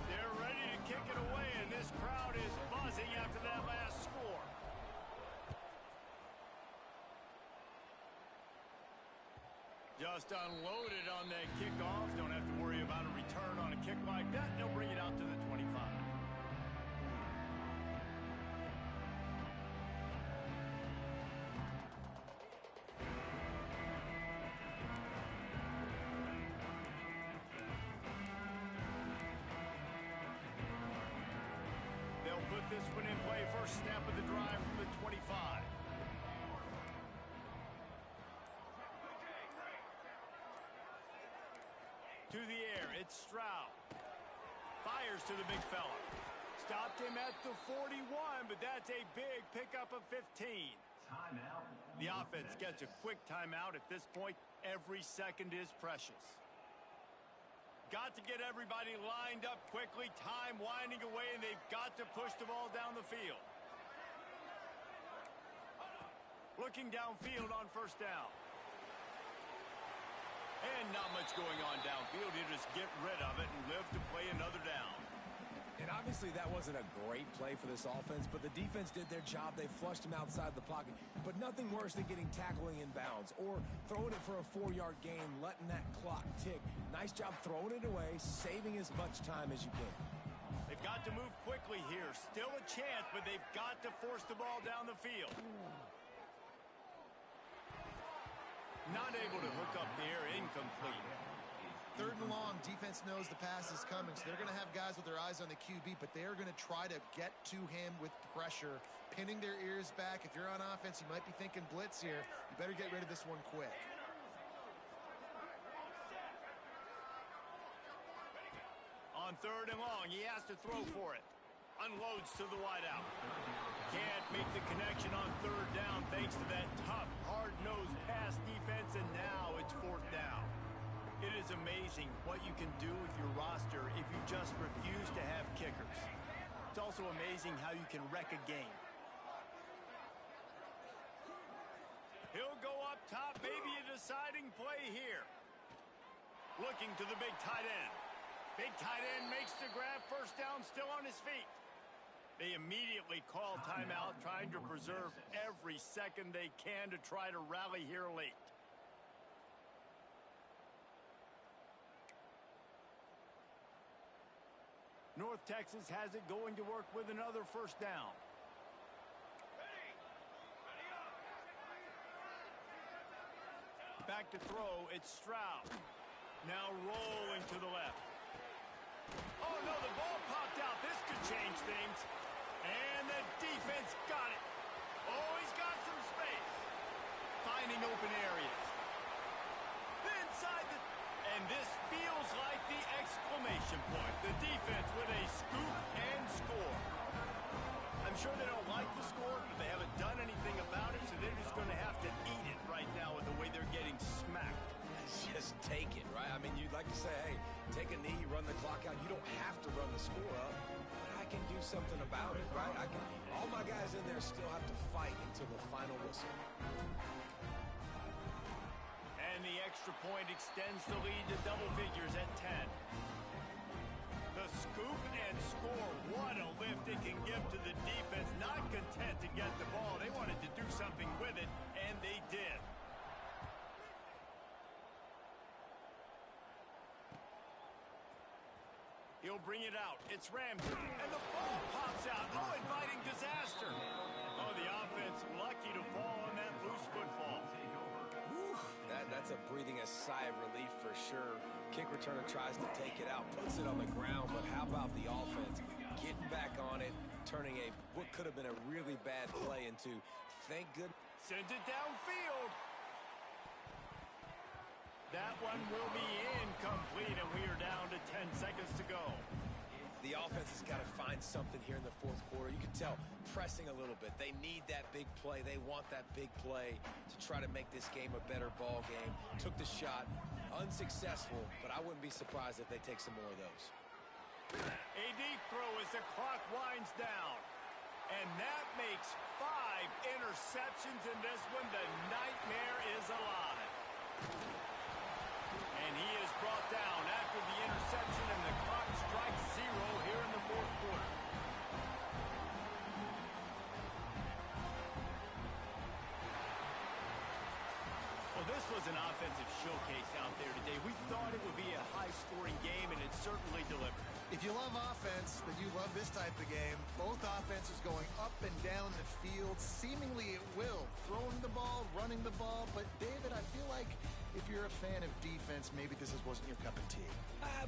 They're ready to kick it away, and this crowd is buzzing after that last score. Just unloaded on that kickoff. Don't have to worry about a return on a kick like that. They'll bring it out to the 25. They'll put this one in play. First snap of the drive from the 25. To the air, it's Stroud. Fires to the big fella. Stopped him at the 41, but that's a big pickup of 15. Timeout. The offense gets a quick timeout. At this point, every second is precious. Got to get everybody lined up quickly. Time winding away, and they've got to push the ball down the field. Looking downfield on first down. And not much going on downfield. You just get rid of it and live to play another down. And obviously that wasn't a great play for this offense, but the defense did their job. They flushed him outside the pocket. But nothing worse than getting tackling in bounds or throwing it for a 4-yard gain, letting that clock tick. Nice job throwing it away, saving as much time as you can. They've got to move quickly here. Still a chance, but they've got to force the ball down the field. Not able to hook up there, incomplete. 3rd and long, defense knows the pass is coming, so they're going to have guys with their eyes on the QB, but they're going to try to get to him with pressure, pinning their ears back. If you're on offense, you might be thinking blitz here. You better get rid of this one quick. On 3rd and long, he has to throw for it. Unloads to the wideout. Can't make the connection on 3rd down thanks to that tough, hard-nosed pass defense, and now it's 4th down. It is amazing what you can do with your roster if you just refuse to have kickers. It's also amazing how you can wreck a game. He'll go up top, maybe a deciding play here. Looking to the big tight end. Big tight end makes the grab, first down, still on his feet. They immediately call timeout, trying to preserve every second they can to try to rally here late. North Texas has it going to work with another first down. Back to throw, it's Stroud. Now rolling to the left. Oh, no, the ball popped out. This could change things. And the defense got it. Oh, he's got some space. Finding open areas. Inside the... And this feels like the exclamation point. The defense with a scoop and score. I'm sure they don't like the score, but they haven't done anything about it, so they're just going to have to eat it right now with the way they're getting smacked. Just take it, right? I mean, you'd like to say, hey, take a knee, run the clock out. You don't have to run the score up, but I can do something about it, right? All my guys in there still have to fight until the final whistle. And the extra point extends the lead to double figures at 10. The scoop and score. What a lift it can give to the defense. Not content to get the ball. They wanted to do something with it, and they did. He'll bring it out. It's Ramsey. And the ball pops out. Oh, inviting disaster. Oh, the offense lucky to fall on that loose football. Whew, that's a breathing a sigh of relief for sure. Kick returner tries to take it out, puts it on the ground, but how about the offense getting back on it, turning what could have been a really bad play into, thank goodness. Sends it downfield. That one will be incomplete, and we are down to 10 seconds to go. The offense has got to find something here in the 4th quarter. You can tell, pressing a little bit. They need that big play. They want that big play to try to make this game a better ball game. Took the shot, unsuccessful, but I wouldn't be surprised if they take some more of those. A deep throw as the clock winds down. And that makes 5 interceptions in this one. The nightmare is alive. And he is brought down after the interception, and the clock strikes 0 here in the fourth quarter. Well, this was an offensive showcase out there today. We thought it would be a high-scoring game, and it certainly delivered. If you love offense, then you love this type of game. Both offenses going up and down the field, seemingly at will. Throwing the ball, running the ball. But, David, I feel like if you're a fan of defense, maybe this wasn't your cup of tea.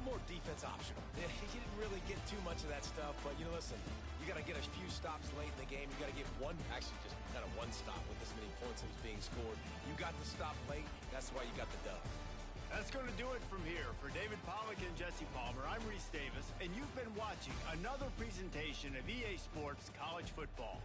More defense optional. Yeah, he didn't really get too much of that stuff, but, listen, you got to get a few stops late in the game. You got to get just kind of one stop with this many points that was being scored. You got the stop late. That's why you got the dub. That's going to do it from here. For David Pollack and Jesse Palmer, I'm Reese Davis, and you've been watching another presentation of EA Sports College Football.